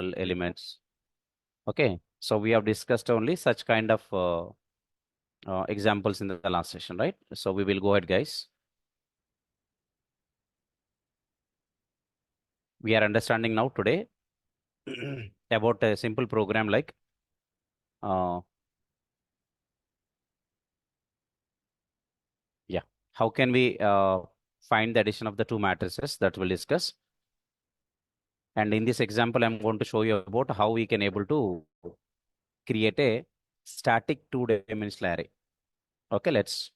diagonal elements. Okay, so we have discussed only such kind of examples in the last session, right? So we will go ahead, guys. We are understanding now today about a simple program like yeah, how can we find the addition of the two matrices that we'll discuss. And in this example, I'm going to show you about how we can able to create a static two-dimensional array. Okay, let's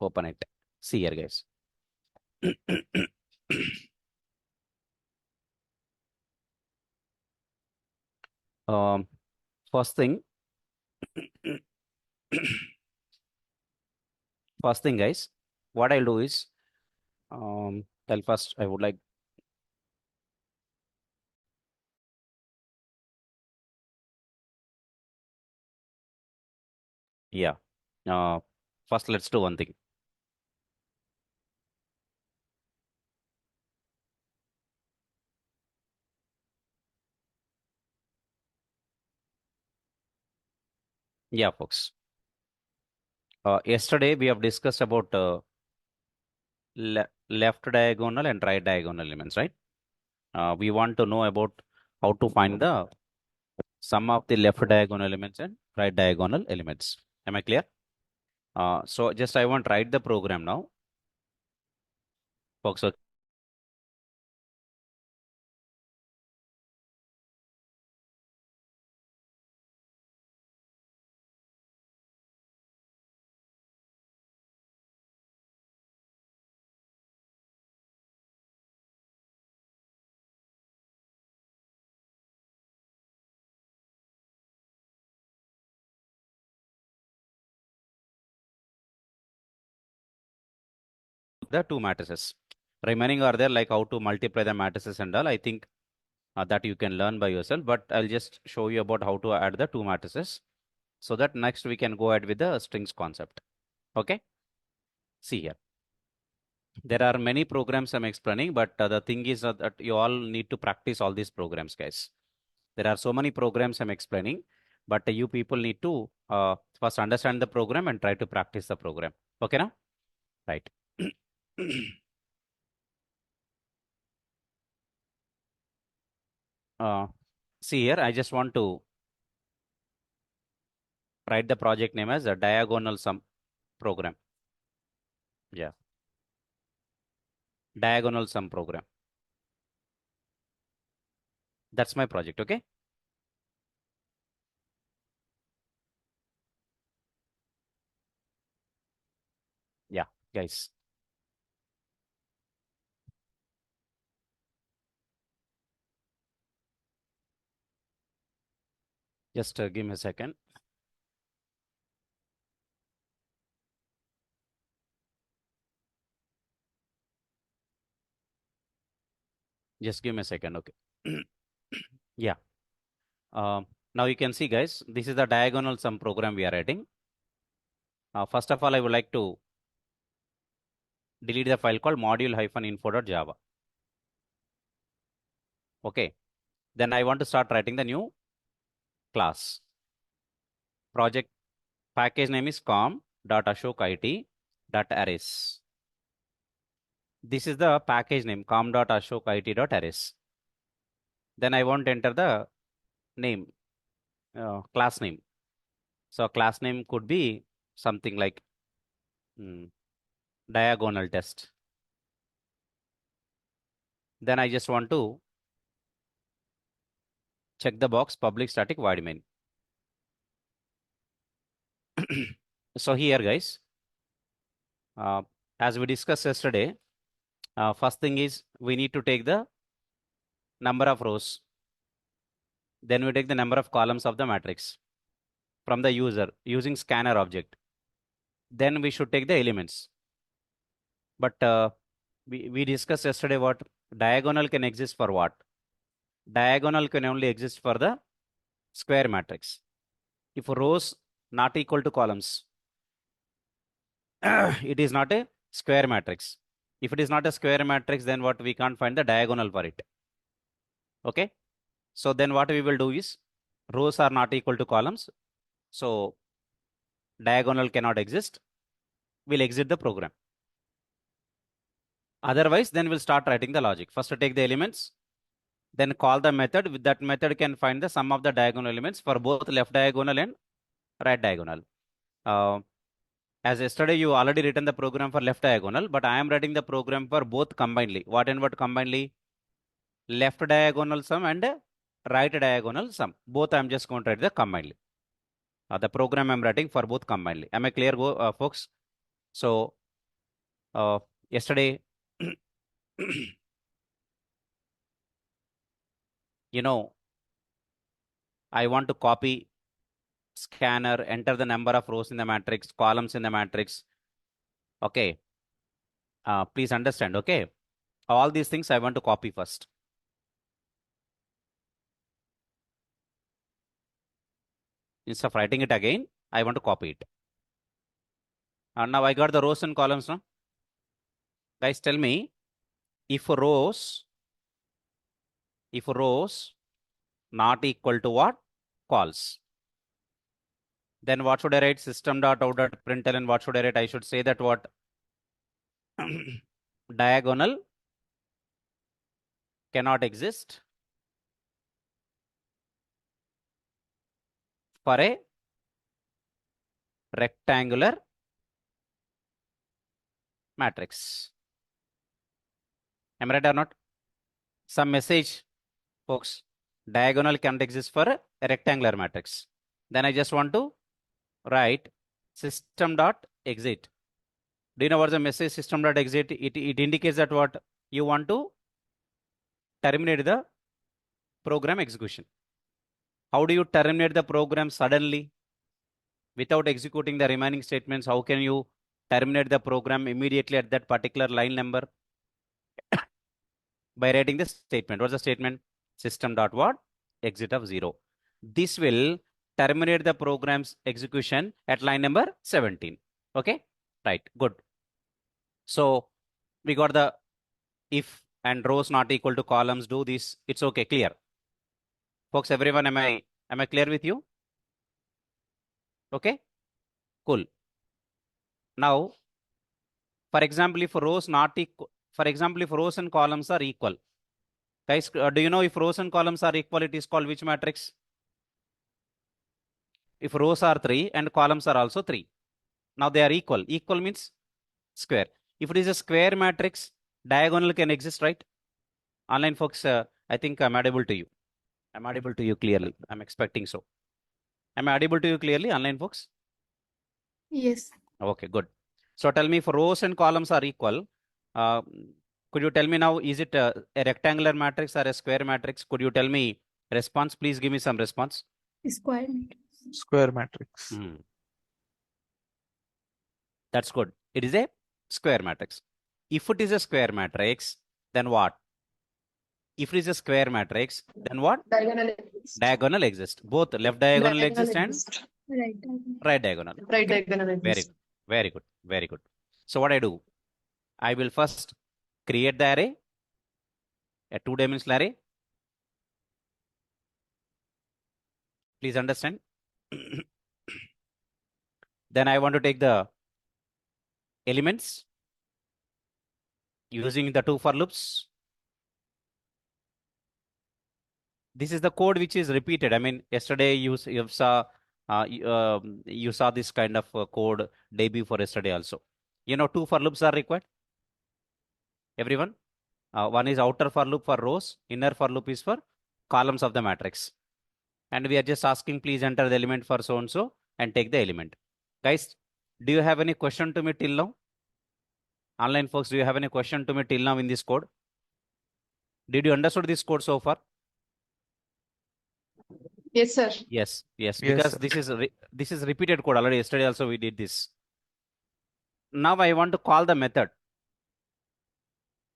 open it. See here, guys. um, first thing, first thing, guys, what I'll do is, I'll first, I would like, yeah. Uh, First, let's do one thing. Yeah, folks. Yesterday we have discussed about left diagonal and right diagonal elements, right? We want to know about how to find the sum of the left diagonal elements and right diagonal elements. Am I clear? So just I want to write the program now, folks. So the two matrices remaining are there, like how to multiply the matrices and all. I think that you can learn by yourself, but I'll just show you about how to add the two matrices so that next we can go ahead with the strings concept. Okay, see here. There are many programs I'm explaining, but the thing is that you all need to practice all these programs, guys. There are so many programs I'm explaining, but you people need to first understand the program and try to practice the program. Okay, now? Right. uh, See here, I just want to write the project name as a diagonal sum program. Yeah, diagonal sum program. That's my project. Okay. Yeah, guys. Just give me a second. Just give me a second. Okay. Yeah. Now you can see, guys, this is the diagonal sum program we are writing. First of all, I would like to delete the file called module-info.java. Okay. Then I want to start writing the new class. Project package name is com.ashokit.arrays. This is the package name, com.ashokit.arrays. Then I want to enter the name, class name. So class name could be something like diagonal test. Then I just want to check the box public static void main. So here, guys, uh, as we discussed yesterday, first thing is we need to take the number of rows. Then we take the number of columns of the matrix from the user using scanner object. Then we should take the elements. But we discussed yesterday what diagonal can exist for what? Diagonal can only exist for the square matrix. If rows not equal to columns, it is not a square matrix. If it is not a square matrix, then what, we can't find the diagonal for it. Okay. So then what we will do is rows are not equal to columns. So diagonal cannot exist. We'll exit the program. Otherwise, then we'll start writing the logic. First take the elements, then call the method. With that method can find the sum of the diagonal elements for both left diagonal and right diagonal. As yesterday, you already written the program for left diagonal, but I am writing the program for both combinedly. What and what combinedly? Left diagonal sum and right diagonal sum. Both I am just going to write the combinedly. The program I am writing for both combinedly. Am I clear, folks? So, yesterday, I want to copy, scanner, enter the number of rows in the matrix, columns in the matrix. Okay. Please understand, okay? All these things I want to copy first. Instead of writing it again, I want to copy it. And now I got the rows and columns now. Guys, tell me, if rows not equal to what? Calls. Then what should I write? System.out.println, and what should I write? I should say that what? Diagonal cannot exist for a rectangular matrix. Am I right or not? Some message, folks. Diagonal cannot exist for a rectangular matrix. Then I just want to write system.exit. Do you know what's the message system.exit? It indicates that what you want to terminate the program execution. How do you terminate the program suddenly without executing the remaining statements? How can you terminate the program immediately at that particular line number? By writing the statement. What's the statement? System.what? Exit of 0. This will terminate the program's execution at line number 17. Okay? Right. Good. So we got the if and rows not equal to columns. Do this. It's okay. Clear. Folks, everyone, am I clear with you? Okay? Cool. Now, for example, if rows not equal, for example, if rows and columns are equal, guys, do you know if rows and columns are equal, it is called which matrix? If rows are 3 and columns are also 3. Now they are equal. Equal means square. If it is a square matrix, diagonal can exist, right? Online folks, I think I'm audible to you. I'm audible to you clearly. I'm expecting so. Am I audible to you clearly, online folks? Yes. Okay, good. So tell me if rows and columns are equal, could you tell me now, is it a rectangular matrix or a square matrix? Could you tell me response? Please give me some response. Square matrix. Square matrix. That's good. It is a square matrix. If it is a square matrix, then what? If it is a square matrix, then what? Diagonal exists. Diagonal exists. Both left diagonal exist and Right. right diagonal. Right Okay. diagonal Very exists. good. Very good. Very good. So what I do? I will first create the array, a two-dimensional array. Please understand. Then I want to take the elements using the two for loops. This is the code which is repeated. I mean, yesterday you saw you saw this kind of code day before yesterday also. You know, two for loops are required. Everyone, one is outer for loop for rows, inner for loop is for columns of the matrix. And we are just asking, please enter the element for so and so and take the element. Guys, do you have any question to me till now? Online folks, do you have any question to me till now in this code? Did you understood this code so far? Yes, sir. Yes, Yes, because sir. this is repeated code already. Yesterday also we did this. Now I want to call the method.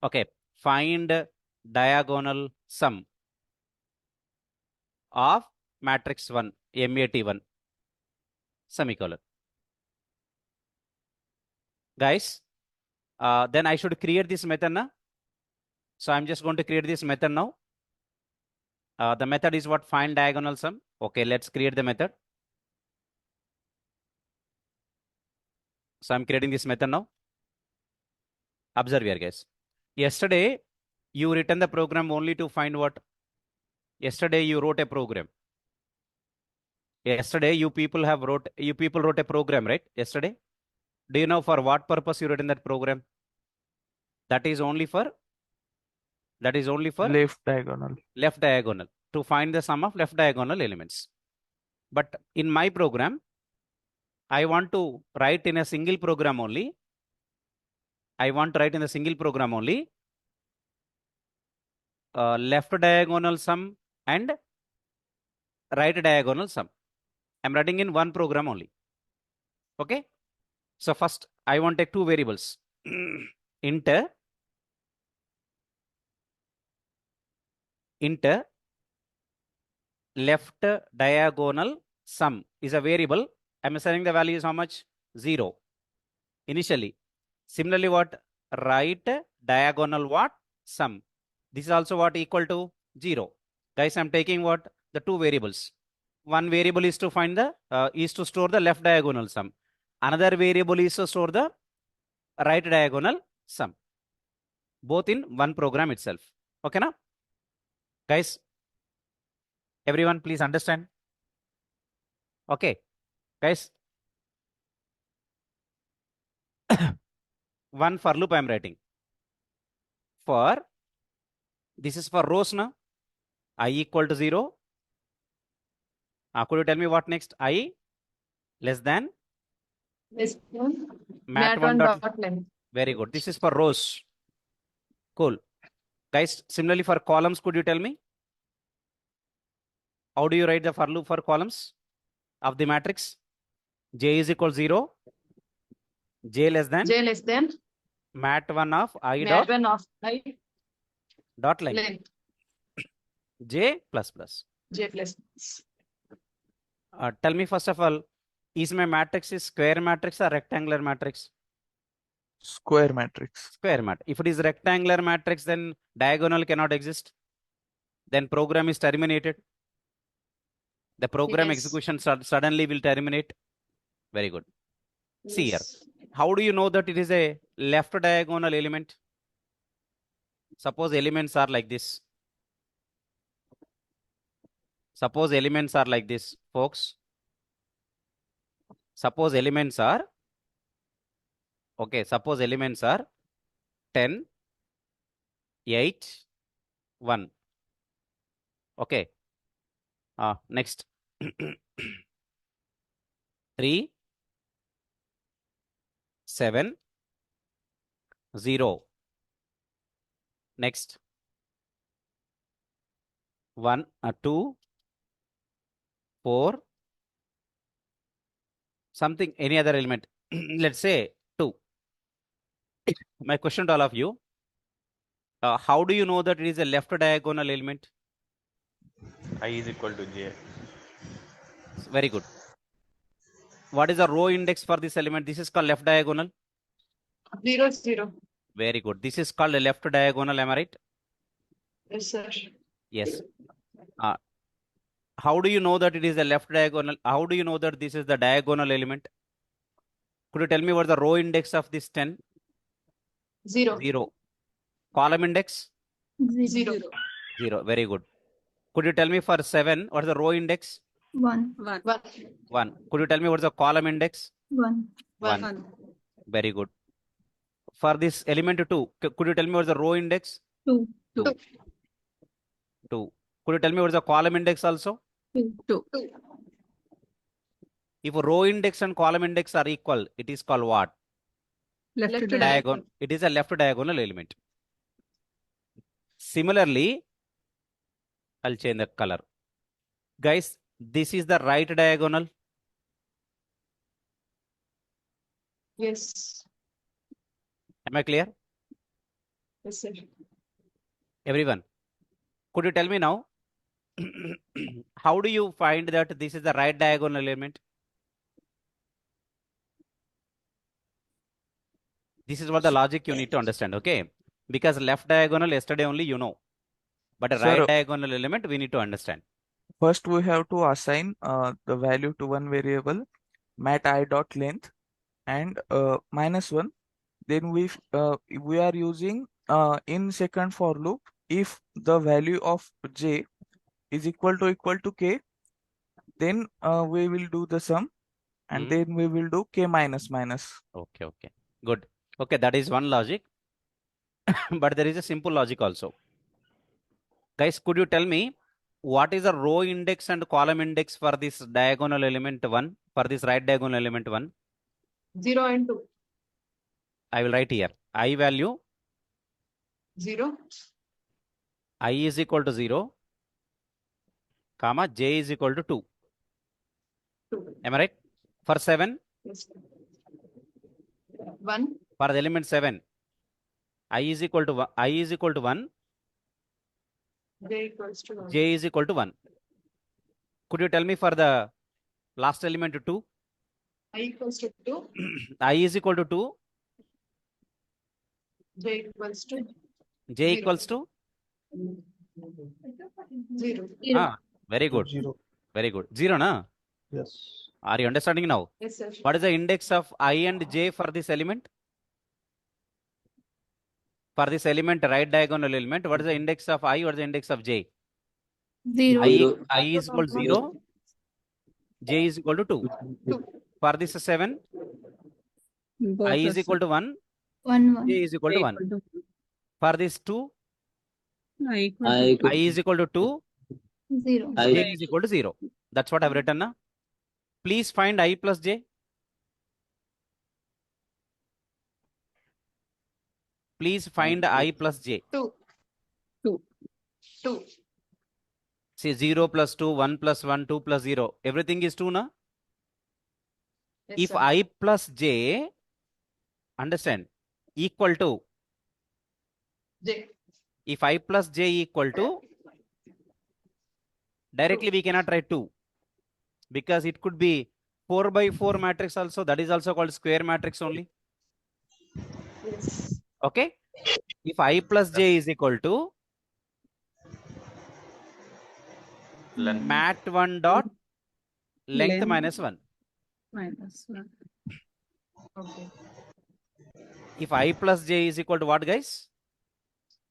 Okay, find diagonal sum of matrix 1, MAT1, semicolon. Guys, then I should create this method now. So I'm just going to create this method now. The method is what? Find diagonal sum. Okay, let's create the method. So I'm creating this method now. Observe here, guys. Yesterday, you written the program only to find what? Yesterday, you wrote a program. Yesterday, you people wrote a program, right? Yesterday. Do you know for what purpose you written that program? That is only for Left diagonal. left diagonal, to find the sum of left diagonal elements. But in my program, I want to write in a single program only. Left diagonal sum and right diagonal sum. I'm writing in one program only. Okay. So first, I want to take two variables. int left diagonal sum is a variable. I'm assigning the value is how much? 0 initially. Similarly, what? Right diagonal what? Sum. This is also what? Equal to 0. Guys, I'm taking what? The two variables. One variable is to find the is to store the left diagonal sum. Another variable is to store the right diagonal sum. Both in one program itself. Okay, now? Guys, everyone, please understand. Okay, guys. One for loop I'm writing. For this is for rows now. I equal to 0. Could you tell me what next? I less than Yes. mat1 dot. Very good. This is for rows. Cool. Guys, similarly for columns, could you tell me? How do you write the for loop for columns of the matrix? J is equal 0. J less than mat1 of I dot dot length. length. J plus plus. J plus. Tell me first of all, is my matrix is square matrix or rectangular matrix? Square matrix. Square matrix. If it is rectangular matrix, then diagonal cannot exist. Then program is terminated. The program Yes. execution suddenly will terminate. Very good. See here. Yes. How do you know that it is a left diagonal element? Suppose elements are like this. Suppose elements are like this, folks. Suppose elements are, okay, suppose elements are 10, 8, 1. Okay. Next. 3, 7, 0. Next. 1, 2, 4, something, any other element. Let's say 2. My question to all of you, how do you know that it is a left diagonal element? I is equal to J. Very good. What is the row index for this element? This is called left diagonal. 0, 0. Very good. This is called a left diagonal, am I right? Yes, sir. Yes. How do you know that it is a left diagonal? How do you know that this is the diagonal element? Could you tell me what the row index of this 10? 0. 0. Column index? 0. 0. Very good. Could you tell me for 7, what is the row index? 1. 1. Could you tell me what is the column index? 1. 1. Very good. For this element 2, could you tell me what is the row index? 2. 2. Could you tell me what is the column index also? 2. If row index and column index are equal, it is called what? Left Diagonal. It is a left diagonal element. Similarly, I'll change the color. Guys, this is the right diagonal. Yes. Am I clear? Yes, sir. Everyone, could you tell me now, how do you find that this is the right diagonal element? This is what the logic you need to understand, okay? Because left diagonal, yesterday only you know. But a Sir, right diagonal element we need to understand. first we have to assign the value to one variable, mat I dot length, and -1. Then we are using in second for loop, if the value of j is equal to k, then we will do the sum, and Hmm. then we will do k minus minus. Okay, good. Okay, that is one logic. But there is a simple logic also. Guys, could you tell me what is the row index and column index for this diagonal element 1, for this right diagonal element 1? 0 and 2. I will write here. I value 0. I is equal to 0, comma, j is equal to 2. 2. Am I right? For 7, Yes. 1. for the element 7, I is equal to 1, J equals to 1. j is equal to 1. Could you tell me for the last element 2? I equals to 2. I is equal to 2, J equals to j Zero. equals to 0. very good. Zero. Very good. 0, na? Yes. Are you understanding now? Yes, sir. What is the index of I and j for this element? For this element, right diagonal element, what is the index of I? What is the index of j? 0. I is equal to 0, j is equal to 2. 2. For this 7, I is equal to 1, 1. j is equal to 1. For this 2, I I is equal to 2, 0. j is equal to 0. That's what I've written now. Please find I plus j. Please find I plus j. 2. 2. See 0 plus 2, 1 plus 1, 2 plus 0. Everything is 2, na? Yes, If sir. I plus j, understand, equal to, J. if I plus j equal to, directly we cannot write 2. Because it could be 4 by 4 matrix also. That is also called square matrix only. Yes. Okay? If I plus j is equal to Length. mat 1 dot length Length. minus 1. Minus 1. Okay. If I plus j is equal to what, guys?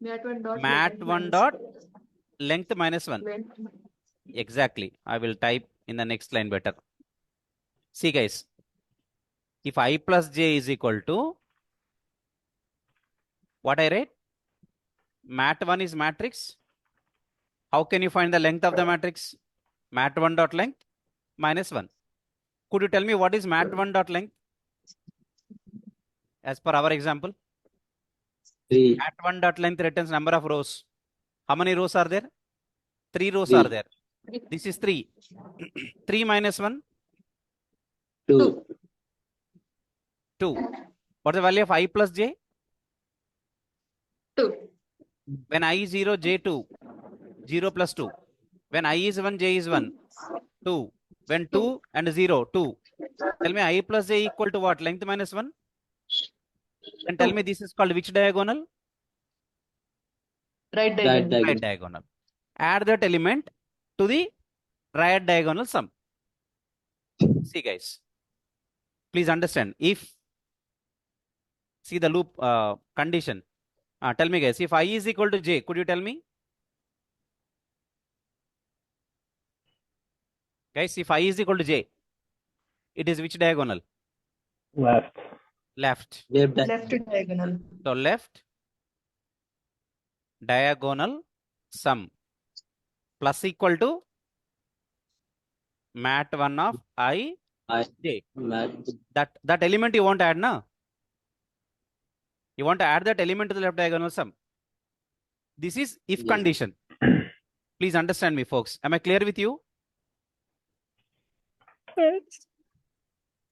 Mat 1 dot. Mat 1 dot length minus 1. Length. Exactly. I will type in the next line better. See, guys. If I plus j is equal to what I write? Mat 1 is matrix. How can you find the length of the matrix? Mat 1 dot length minus 1. Could you tell me what is mat 1 dot length? As per our example. 3. Mat 1 dot length returns number of rows. How many rows are there? 3 rows are there. This is 3. 3 minus 1, 2. 2. What's the value of I plus j? 2. When I is 0, j 2. 0 plus 2. When I is 1, j is 1. 2. When 2 and 0, 2. Tell me I plus j equal to what? Length minus 1? And tell me this is called which diagonal? Right Right diagonal. diagonal. Right diagonal. Add that element to the right diagonal sum. See, guys. Please understand. If, see the loop condition. Tell me, guys, if I is equal to j, could you tell me? Guys, if I is equal to j, it is which diagonal? Left. Left. Left Left diagonal. diagonal. So left diagonal sum plus equal to mat 1 of I I j. mat That element you want to add, na? You want to add that element to the left diagonal sum. This is if Yes. condition. Please understand me, folks. Am I clear with you?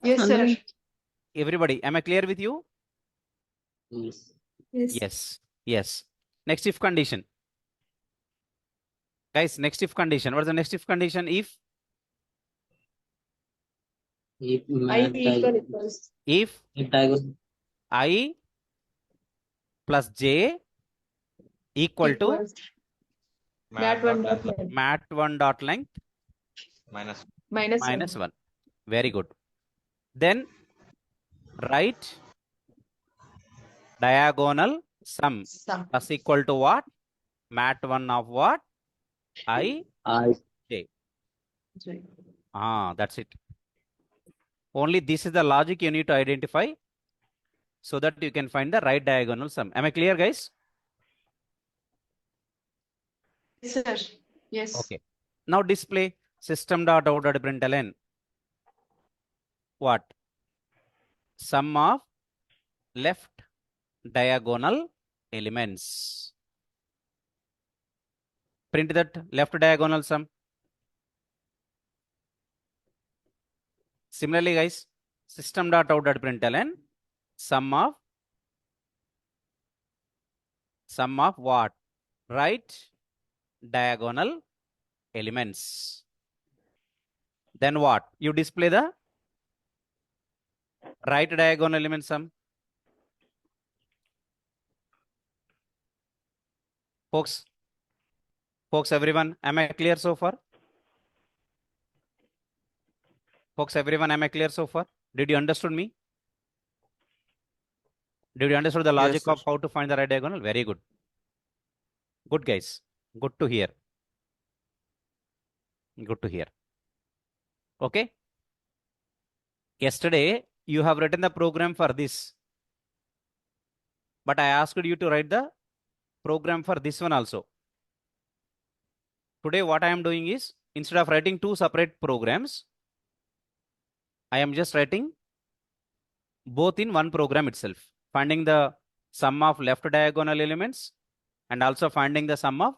Yes, sir. Everybody, am I clear with you? Yes. Yes. Yes. Next if condition. Guys, next if condition. What is the next if condition? If If I mat equal diagonal. equals. if If diagonal. I plus j equal to Equals. Mat one dot length length. Mat 1 dot length minus minus 1. Very good. Then write diagonal sum Sum. plus equal to what? Mat 1 of what? I I, j. J. That's it. Only this is the logic you need to identify so that you can find the right diagonal sum. Am I clear, guys? Yes, sir. Yes. Okay. Now display system.out.println. What? Sum of left diagonal elements. Print that left diagonal sum. Similarly, guys, system.out.println sum of what? Right diagonal elements. Then what? You display the right diagonal element sum. Folks, everyone, am I clear so far? Folks, everyone, am I clear so far? Did you understood me? Did you understood the Yes, logic sir. of how to find the right diagonal? Very good. Good, guys. Good to hear. Good to hear. Okay. Yesterday, you have written the program for this. But I asked you to write the program for this one also. Today, what I am doing is, instead of writing two separate programs, I am just writing both in one program itself, finding the sum of left diagonal elements and also finding the sum of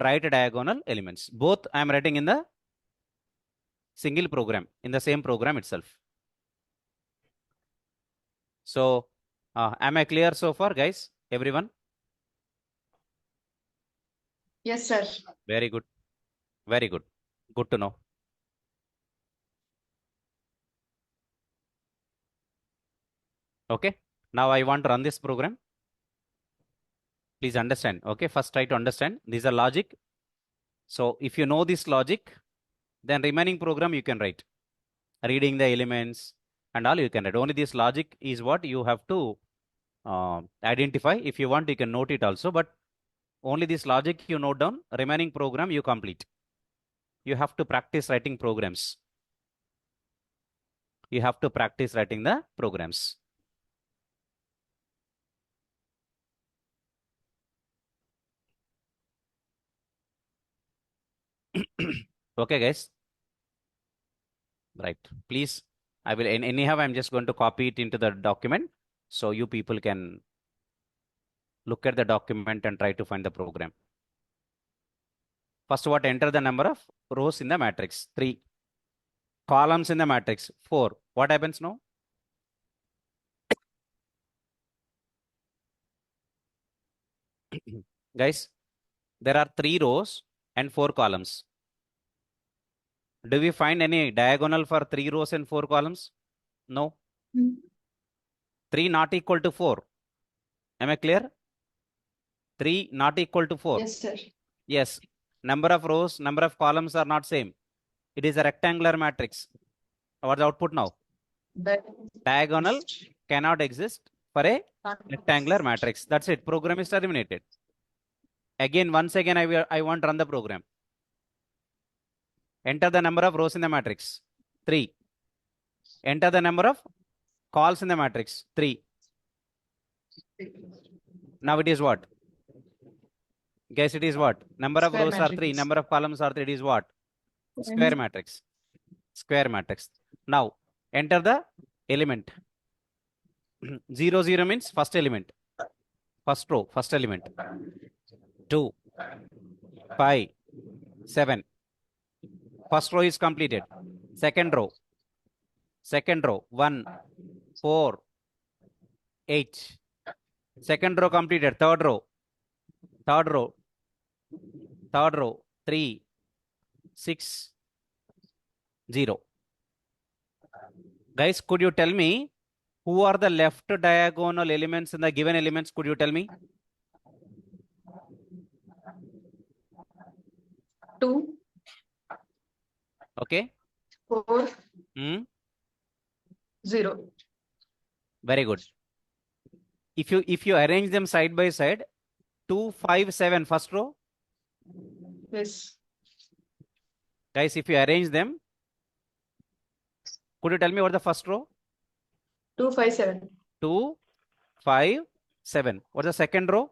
right diagonal elements. Both I am writing in the single program, in the same program itself. So, am I clear so far, guys? Everyone? Yes, sir. Very good. Very good. Good to know. Okay. Now I want to run this program. Please understand. Okay. First try to understand. These are logic. So if you know this logic, then remaining program you can write. Reading the elements and all you can write. Only this logic is what you have to identify. If you want, you can note it also. But only this logic you note down. Remaining program you complete. You have to practice writing programs. You have to practice writing the programs. Okay, guys. Right. Please, I will anyhow, I'm just going to copy it into the document. So you people can look at the document and try to find the program. First, what? Enter the number of rows in the matrix. 3. Columns in the matrix. 4. What happens now? Guys, there are 3 rows and 4 columns. Do we find any diagonal for 3 rows and 4 columns? No. 3 not equal to 4. Am I clear? 3 not equal to 4. Yes, sir. Yes. Number of rows, number of columns are not same. It is a rectangular matrix. What's the output now? Diagonal cannot exist for a rectangular matrix. That's it. Program is terminated. Again, once again, I want to run the program. Enter the number of rows in the matrix. 3. Enter the number of calls in the matrix. 3. Now it is what? Guess it is what? Number of Square rows are 3. matrix. Number of columns are 3. It is what? Square matrix. Square matrix. Now, enter the element. 0, 0 means first element. First row, first element. 2, 5, 7. First row is completed. Second row. 1, 4, 8. Second row completed. Third row. 3, 6, 0. Guys, could you tell me who are the left diagonal elements in the given elements? Could you tell me? 2, Okay. 4, Hmm. 0. Very good. If you arrange them side by side, 2, 5, 7, first row. Yes. Guys, if you arrange them, could you tell me what the first row? 2, 5, 7. 2, 5, 7. What's the second row?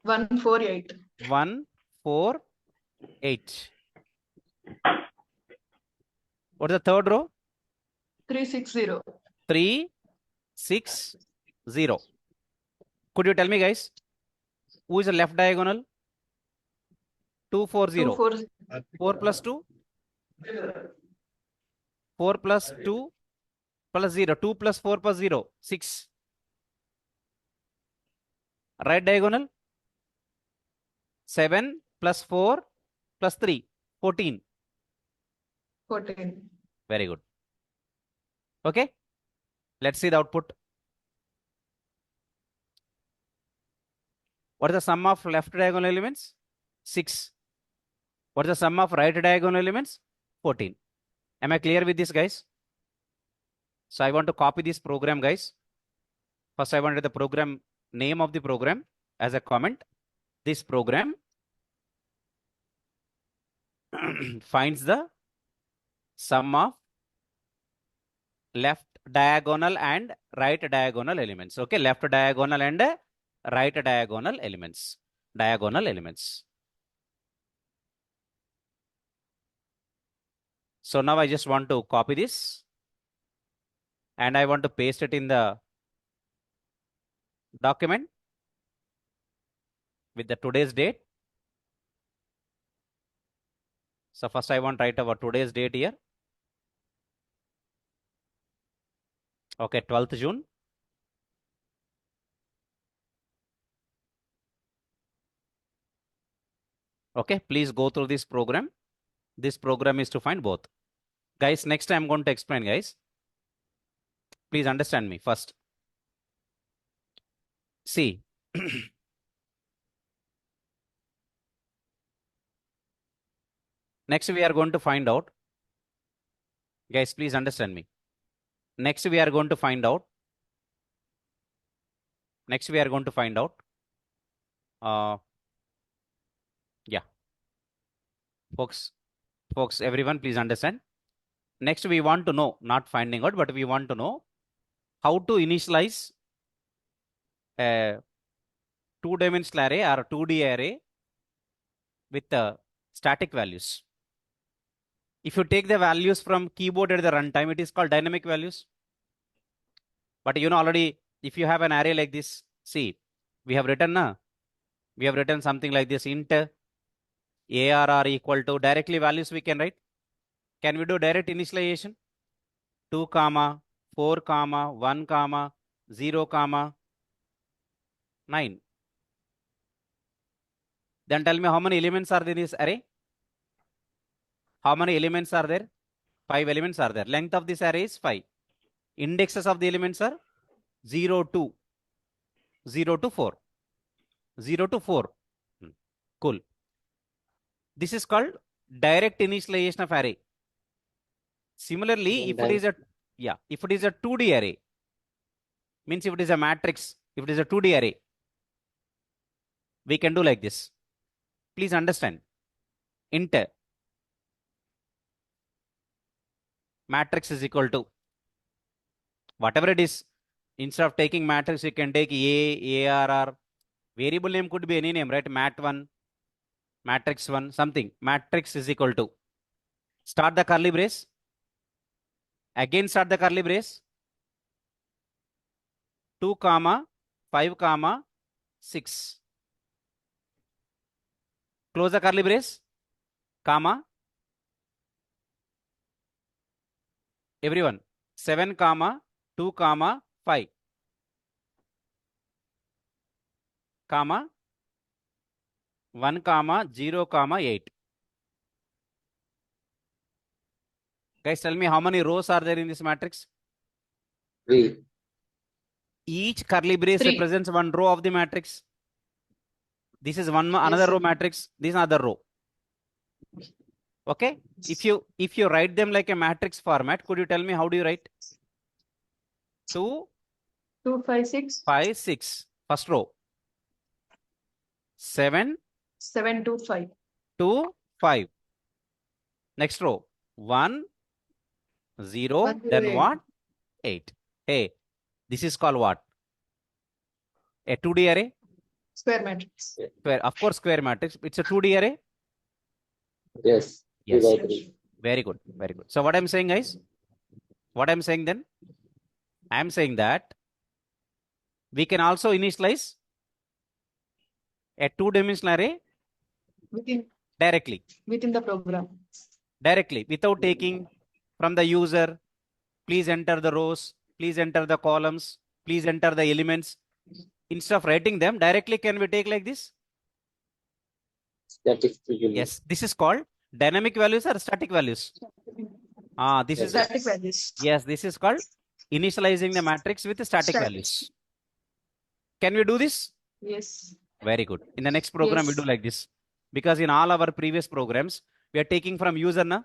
1, 4, 8. 1, 4, 8. What's the third row? 3, 6, 0. 3, 6, 0. Could you tell me, guys, who is the left diagonal? 2, 4, 2, 0. 4, 4 plus 2? 4 plus 2 plus 0. 2 plus 4 plus 0. 6. Right diagonal? 7 plus 4 plus 3. 14. 14. Very good. Okay. Let's see the output. What is the sum of left diagonal elements? 6. What is the sum of right diagonal elements? 14. Am I clear with this, guys? So I want to copy this program, guys. First, I wanted the program name of the program as a comment. This program finds the sum of left diagonal and right diagonal elements. Okay, left diagonal and right diagonal elements. Diagonal elements. So now I just want to copy this and I want to paste it in the document with the today's date. So first I want to write our today's date here. Okay, 12th June. Okay, please go through this program. This program is to find both. Guys, next I'm going to explain, guys. Please understand me first. See, next we are going to find out. Guys, please understand me. Next we are going to find out. Next we are going to find out. Yeah. Folks, everyone, please understand. Next we want to know, not finding out, but we want to know how to initialize a two-dimensional array or a 2D array with the static values. If you take the values from keyboard at the runtime, it is called dynamic values. But you know already, if you have an array like this, see, we have written something like this: int ARR equal to directly values we can write. Can we do direct initialization? 2, 4, 1, 0, 9. Then tell me how many elements are there in this array? How many elements are there? 5 elements are there. Length of this array is 5. Indexes of the elements are 0 to 4. 0 to 4. Cool. This is called direct initialization of array. Similarly, if it is a 2D array, means if it is a matrix, if it is a 2D array, we can do like this. Please understand. Int matrix is equal to whatever it is. Instead of taking matrix, you can take ARR. Variable name could be any name, right? Mat1, matrix 1, something. Matrix is equal to. Start the curly brace. Again start the curly brace. 2, 5, 6. Close the curly brace. Comma. Everyone. 7, 2, 5. Comma. 1, 0, 8. Guys, tell me how many rows are there in this matrix? 3. Each curly brace 3. represents one row of the matrix. This is another sir. row matrix. This is another row. Okay. If you write them like a matrix format, could you tell me how do you write? 2, 2, 5, 6, 5, 6. First row. 7, 7, 2, 5. 2, 5. Next row. 1, 0, 1, 0, then 8. what? 8. Hey, this is called what? A 2D array? Square matrix. Square, of course, square matrix. It's a 2D array? Yes. 3 Yes. by 3. Very good. Very good. So what I'm saying, guys? What I'm saying then? I'm saying that we can also initialize a 2-dimensional array directly Within the program. without taking from the user. Please enter the rows. Please enter the columns. Please enter the elements. Instead of writing them directly, can we take like this? Static element. Yes. This is called dynamic values or static values. This is Static values. yes. This is called initializing the matrix with the static values. Can we do this? Yes. Very good. In the next program, we Yes. do like this. Because in all our previous programs, we are taking from user. Na?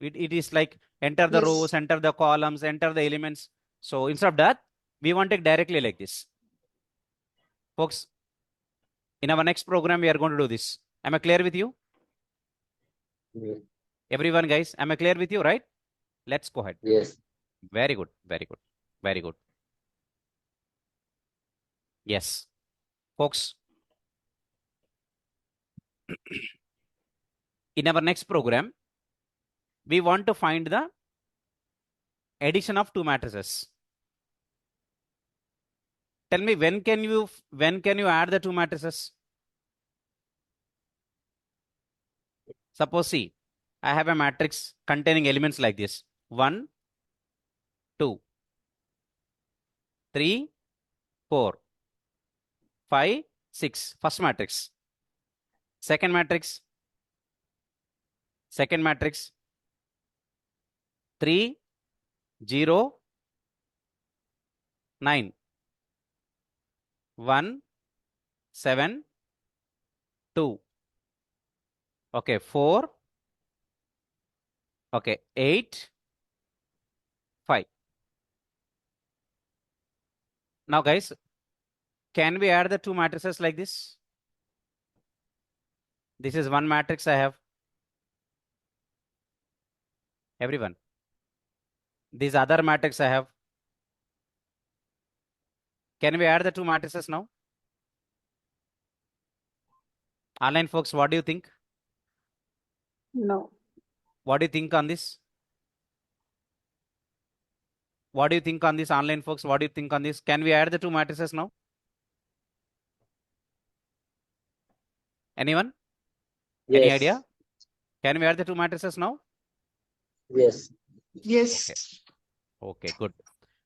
It is like enter the Yes. rows, enter the columns, enter the elements. So instead of that, we want it directly like this. Folks, in our next program, we are going to do this. Am I clear with you? Yeah. Everyone, guys, am I clear with you, right? Let's go ahead. Yes. Very good. Very good. Very good. Yes. Folks, in our next program, we want to find the addition of two matrices. Tell me, when can you add the two matrices? Suppose, see, I have a matrix containing elements like this. 1, 2, 3, 4, 5, 6. First matrix. Second matrix. 3, 0, 9. 1, 7, 2. Okay, 4. Okay, 8, 5. Now, guys, can we add the two matrices like this? This is one matrix I have. Everyone. This other matrix I have. Can we add the two matrices now? Online folks, what do you think? No. What do you think on this? What do you think on this, online folks? What do you think on this? Can we add the two matrices now? Anyone? Yes. Any idea? Can we add the two matrices now? Yes. Yes. Okay, good.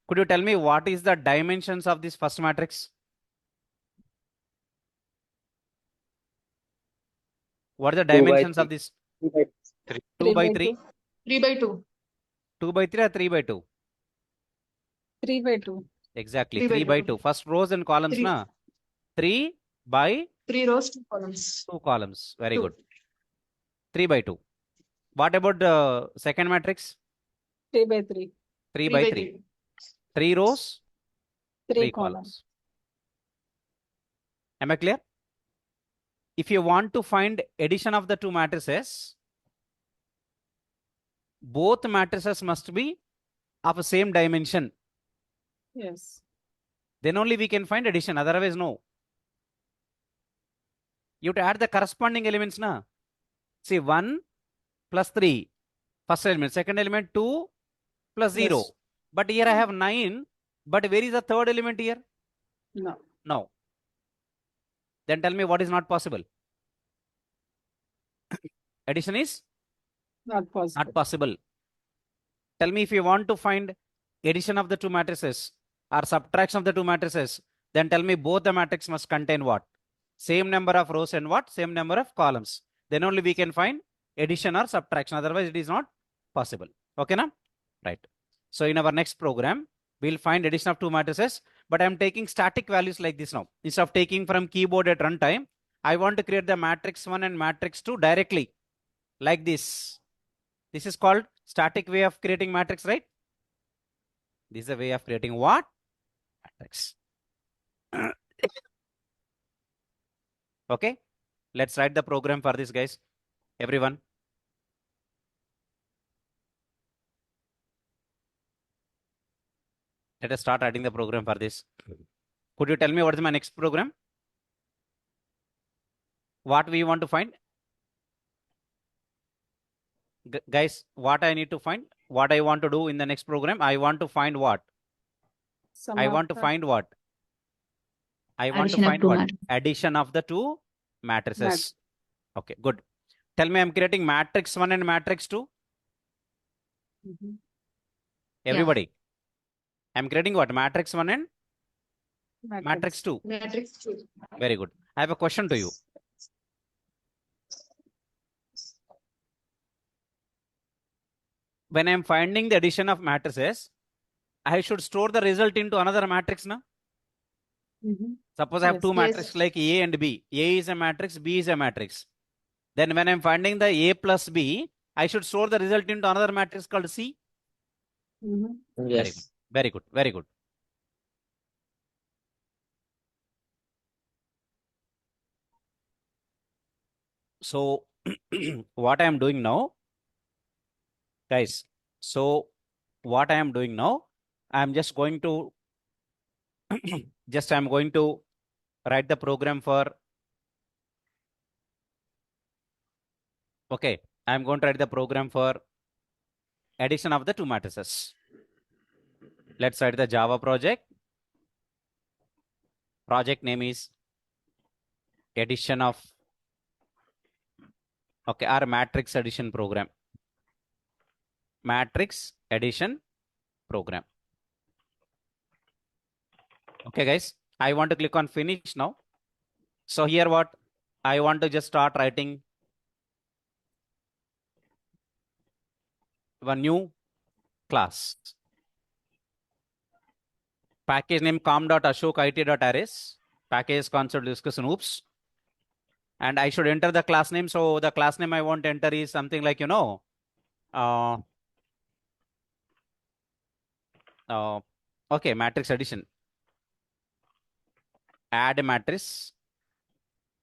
Could you tell me what is the dimensions of this first matrix? What are the 2 by dimensions of 3. this? 2 by 2 by 3? 3 by 2. 2 by 3 or 3 by 2? 3 by 2. Exactly, 3 by 3 by 2. 2. First rows and columns, 3. na? 3 by 3 rows, 2 columns. 2 columns. Very 2. good. 3 by 2. What about the second matrix? 3 by 3. 3 3 by by 3. 3. 3 rows, 3 3 columns. columns. Am I clear? If you want to find addition of the two matrices, both matrices must be of the same dimension. Yes. Then only we can find addition. Otherwise, no. You have to add the corresponding elements, na? See, 1 plus 3. First element. Second element, 2 plus 0. Yes. But here I have 9. But where is the third element here? No. No. Then tell me what is not possible. Addition is Not possible. not possible. Tell me, if you want to find addition of the two matrices or subtraction of the two matrices, then tell me both the matrix must contain what? Same number of rows and what? Same number of columns. Then only we can find addition or subtraction. Otherwise, it is not possible. Okay, na? Right. So in our next program, we'll find addition of two matrices, but I'm taking static values like this now. Instead of taking from keyboard at runtime, I want to create the matrix 1 and matrix 2 directly like this. This is called static way of creating matrix, right? This is a way of creating what? Matrix. Okay, let's write the program for this, guys. Everyone. Let us start writing the program for this. Could you tell me what is my next program? What we want to find? Guys, what I need to find? What I want to do in the next program? I want to find what? Sum I of want to the- find what? I want to Addition of find two what? matrices. Addition of the two matrices. Okay, good. Tell me, I'm creating matrix 1 and matrix 2. Mhm. Everybody. I'm creating what? Matrix 1 and Matrix. matrix 2. Matrix 2. Very good. I have a question to you. When I'm finding the addition of matrices, I should store the result into another matrix now. Mhm. Suppose I have Yes. two Yes. matrices like A and B. A is a matrix, B is a matrix. Then when I'm finding the A plus B, I should store the result into another matrix called C. Mhm. Yes. Very good. Very good. So what I am doing now, guys, so what I am doing now, I'm just going to I'm going to write the program for, okay, I'm going to write the program for addition of the two matrices. Let's write the Java project. Project name is addition of, okay, our matrix addition program. Matrix addition program. Okay, guys, I want to click on finish now. So here what? I want to just start writing one new class. Package name com.ashokit.arrays. Package console discussion. Oops. And I should enter the class name. So the class name I want to enter is something like, okay, matrix addition. Add matrix.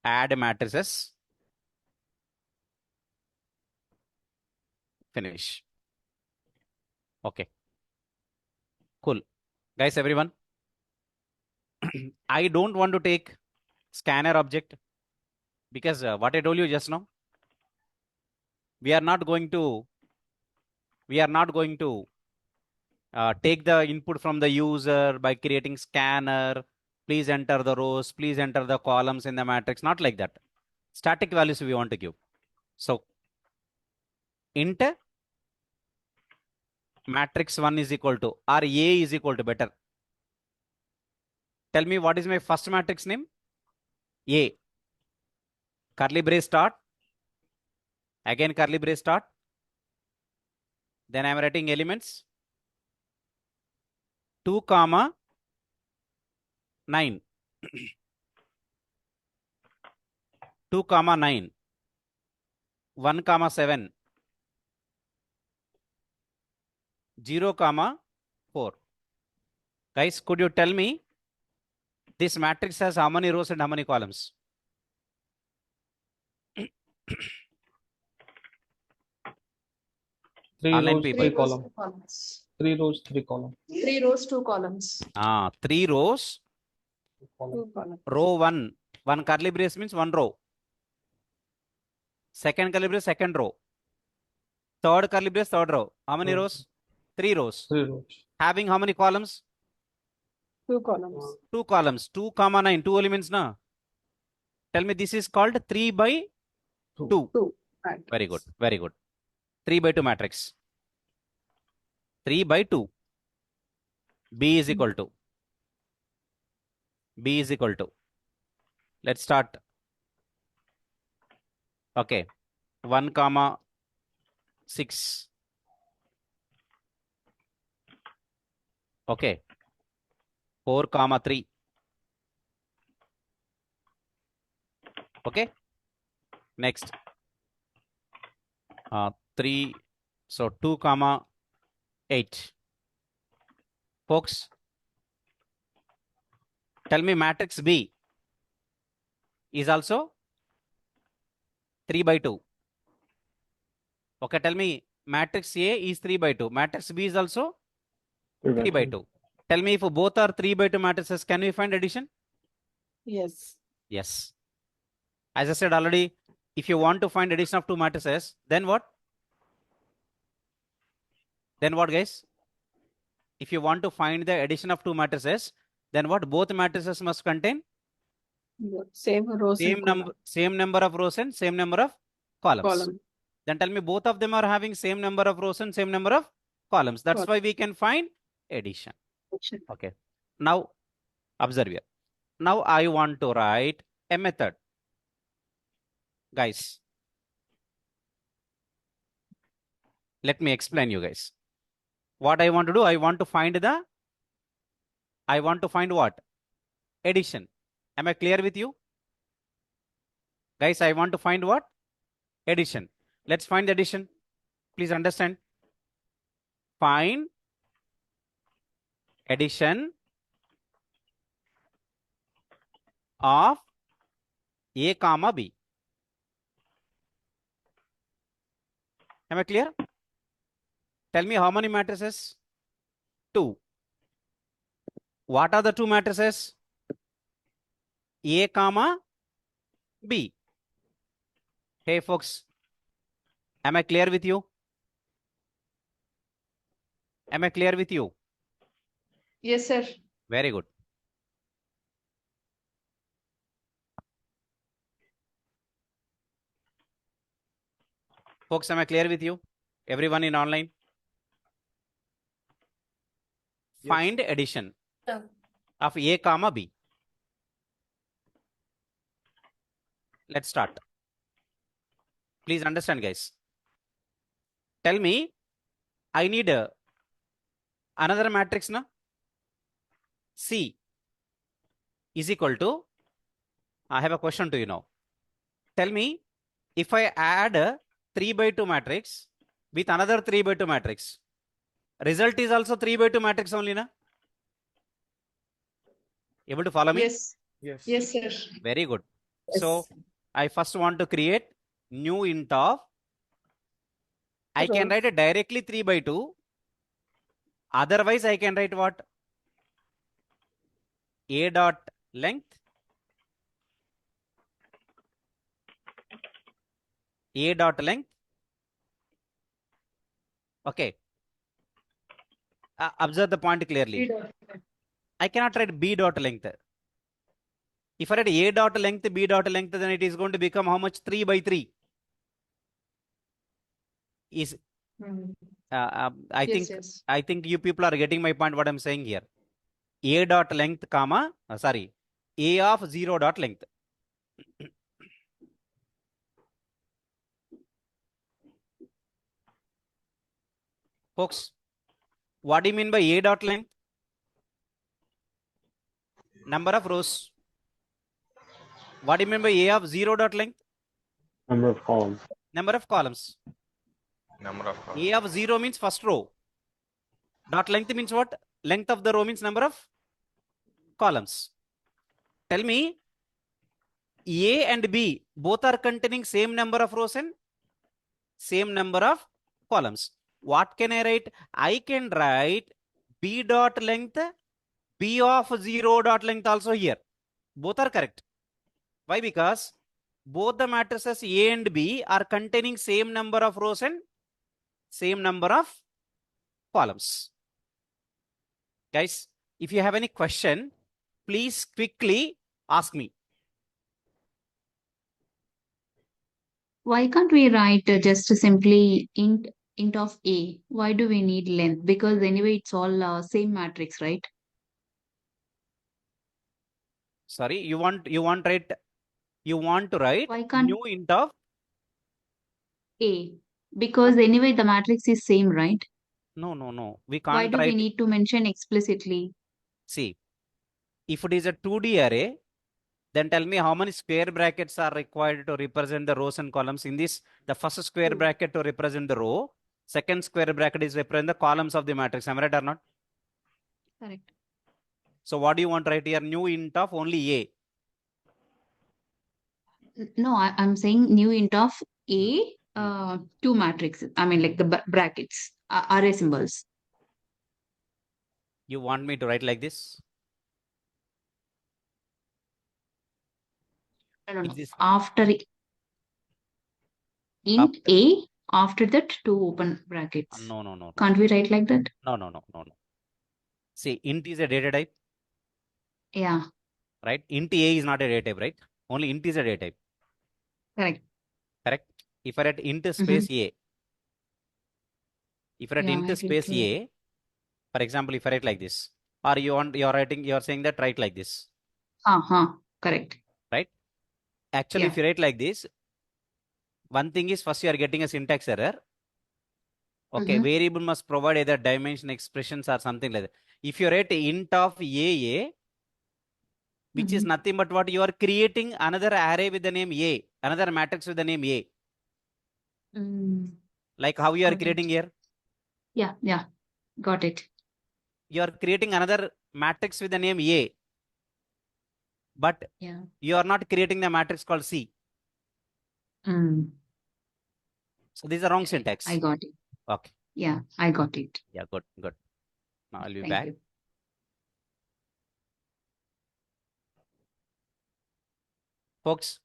Add matrices. Finish. Okay. Cool. Guys, everyone. I don't want to take scanner object because what I told you just now, we are not going to take the input from the user by creating scanner. Please enter the rows. Please enter the columns in the matrix. Not like that. Static values we want to give. So int matrix 1 is equal to, or A is equal to, better. Tell me what is my first matrix name? A. Curly brace start. Again curly brace start. Then I am writing elements 2, 9. 2, 9. 1, 7. 0, 4. Guys, could you tell me this matrix has how many rows and how many columns? Three Online rows, people. three columns. 2 columns. 3 rows, 3 columns. 3 rows, 2 columns. 3 rows. Two columns. Row 1. 1 curly brace means 1 row. Second curly brace, second row. Third curly brace, third row. How many Hmm. rows? 3 rows. 3 rows. Having how many columns? 2 columns. 2 columns. 2, 9. 2 elements, na? Tell me this is called 3 by 2. 2. Very good. Very good. 3 by 2 matrix. 3 by 2. B is equal to. B is equal to. Let's start. Okay. 1, 6. Okay. 4, 3. Okay. Next. 3, So 2 comma 8. Folks, tell me matrix B is also 3 by 2. Okay, tell me matrix A is 3 by 2. Matrix B is also 3 by 2. Tell me if both are 3 by 2 matrices, can we find addition? Yes. Yes. As I said already, if you want to find addition of two matrices, then what? Then what, guys? If you want to find the addition of two matrices, then what? Both matrices must contain Same rows and same number of rows and same number of columns. column. Then tell me both of them are having same number of rows and same number of columns. That's why we can find addition. Okay. Now observe here. Now I want to write a method. Guys, let me explain you guys. What I want to do, I want to find what? Addition. Am I clear with you? Guys, I want to find what? Addition. Let's find the addition. Please understand. Find addition of A comma B. Am I clear? Tell me how many matrices? 2. What are the two matrices? A comma B. Hey folks, am I clear with you? Am I clear with you? Yes, sir. Very good. Folks, am I clear with you? Everyone in online? Find addition of A comma B. Let's start. Please understand, guys. Tell me, I need another matrix, na? C is equal to, I have a question to you now. Tell me, if I add a 3 by 2 matrix with another 3 by 2 matrix, result is also 3 by 2 matrix only, na? Able to follow me? Yes. Yes. Yes, sir. Very good. So I first want to create new int of, I can Rows. write it directly 3 by 2. Otherwise, I can write what? A dot length. A dot length. Okay. Observe the point clearly. I cannot write B dot length. If I write A dot length, B dot length, then it is going to become how much? 3 by 3. Is I think you people are getting my point what I'm saying here. A dot length comma A of 0 dot length. Folks, what do you mean by A dot length? Number of rows. What do you mean by A of 0 dot length? Number of columns. Number of columns. Number of A of 0 means first row. Dot length means what? Length of the row means number of columns. Tell me, A and B both are containing same number of rows and same number of columns. What can I write? I can write B dot length, B of 0 dot length also here. Both are correct. Why? Because both the matrices A and B are containing same number of rows and same number of columns. Guys, if you have any question, please quickly ask me. Why can't we write just simply int of A? Why do we need length? Because anyway, it's all same matrix, right? Sorry, you want to write Why can't new int of A? Because anyway, the matrix is same, right? no. We Why can't do we write. need to mention explicitly? See, if it is a 2D array, then tell me how many square brackets are required to represent the rows and columns in this. The first square bracket to represent the row, Second square bracket is representing the columns of the matrix. Am I right or not? Correct. So what do you want right here? New int of only A. No, I'm saying new int of A, two matrices. I mean, like the brackets, array symbols. You want me to write like this? No. Is this After int after? A, after that, two open brackets. No. Can't we write like that? No. See, int is a data type, Yeah, right? Int A is not a data type, right? Only int is a data type, correct. correct? If I write int space A, if I write Yeah, int I space did too. A, for example, if I write like this, or you're saying that write like this, Correct. right? Actually, if Yeah. you write like this, one thing is first you are getting a syntax error. Okay, variable must provide either dimension expressions or something like that. If you write int of A, which is nothing but what you are creating another array with the name A, another matrix with the name A. Like how you are Got creating it. here. Yeah, got it. You are creating another matrix with the name A, but Yeah. you are not creating the matrix called C. So these are wrong syntax. I got it. Okay. Yeah, I got it. Yeah, good. Now I'll be Thank back. you. Folks,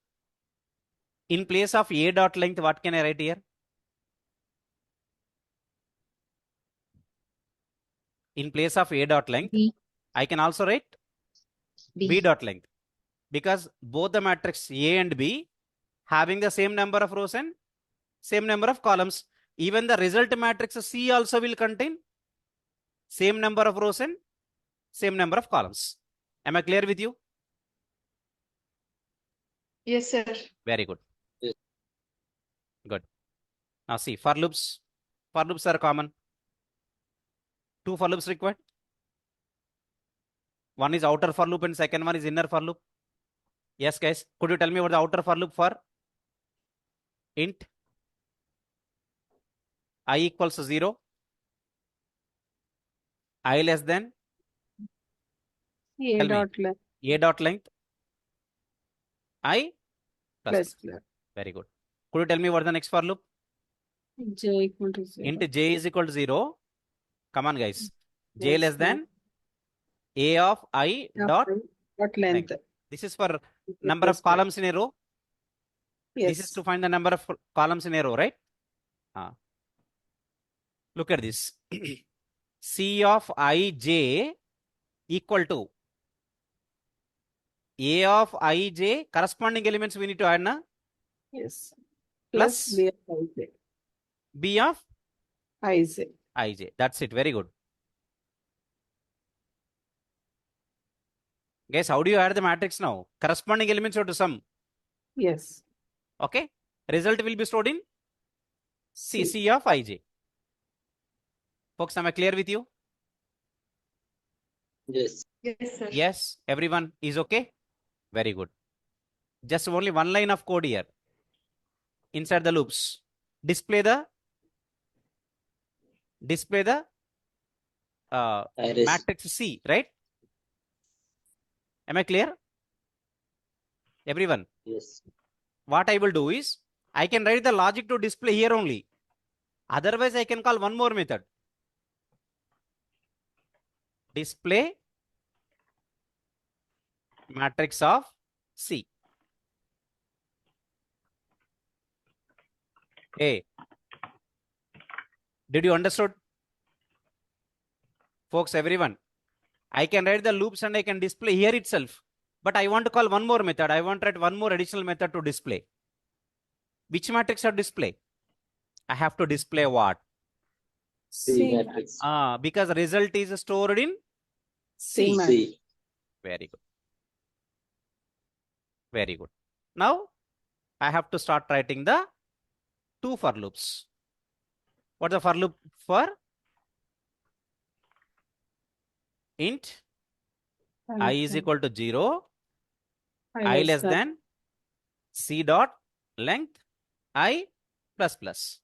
in place of A dot length, what can I write here? In place of A dot length, B. I can also write B dot length, because both the matrix A and B having the same number of rows and same number of columns. Even the result matrix C also will contain same number of rows and same number of columns. Am I clear with you? Yes, sir. Very good. Good. Now see, for loops are common. Two for loops required. One is outer for loop and second one is inner for loop. Yes, guys. Could you tell me what the outer for loop for? Int I equals 0, I less than A Tell me. dot length A dot length, I plus. plus Very good. Could you tell me what the next for loop? J equal to 0. Int j is equal to 0. Come on, guys. J Yes, less sir. than A of I dot. Dot length. This is for number of columns in a row. Yes. This is to find the number of columns in a row, right? Look at this. C of ij equal to A of ij, corresponding elements we need to add na? Yes. Plus Plus B of Ij. B of Ij. ij. That's it. Very good. Guys, how do you add the matrix now? Corresponding elements are to sum. Yes. Okay. Result will be stored in C of ij. Folks, am I clear with you? Yes, sir. Yes. Everyone is okay? Very good. Just only one line of code here. Inside the loops. Display the matrix C, right? Am I clear? Everyone? Yes. What I will do is, I can write the logic to display here only. Otherwise, I can call one more method. Display matrix of C. Hey, did you understood? Folks, everyone, I can write the loops and I can display here itself. But I want to call one more method. I want to write one more additional method to display. Which matrix to display? I have to display what? C matrix. Because result is stored in C matrix. Very good. Very good. Now, I have to start writing the two for loops. What's the for loop for? Int I is equal to 0, I less than C dot length I plus plus.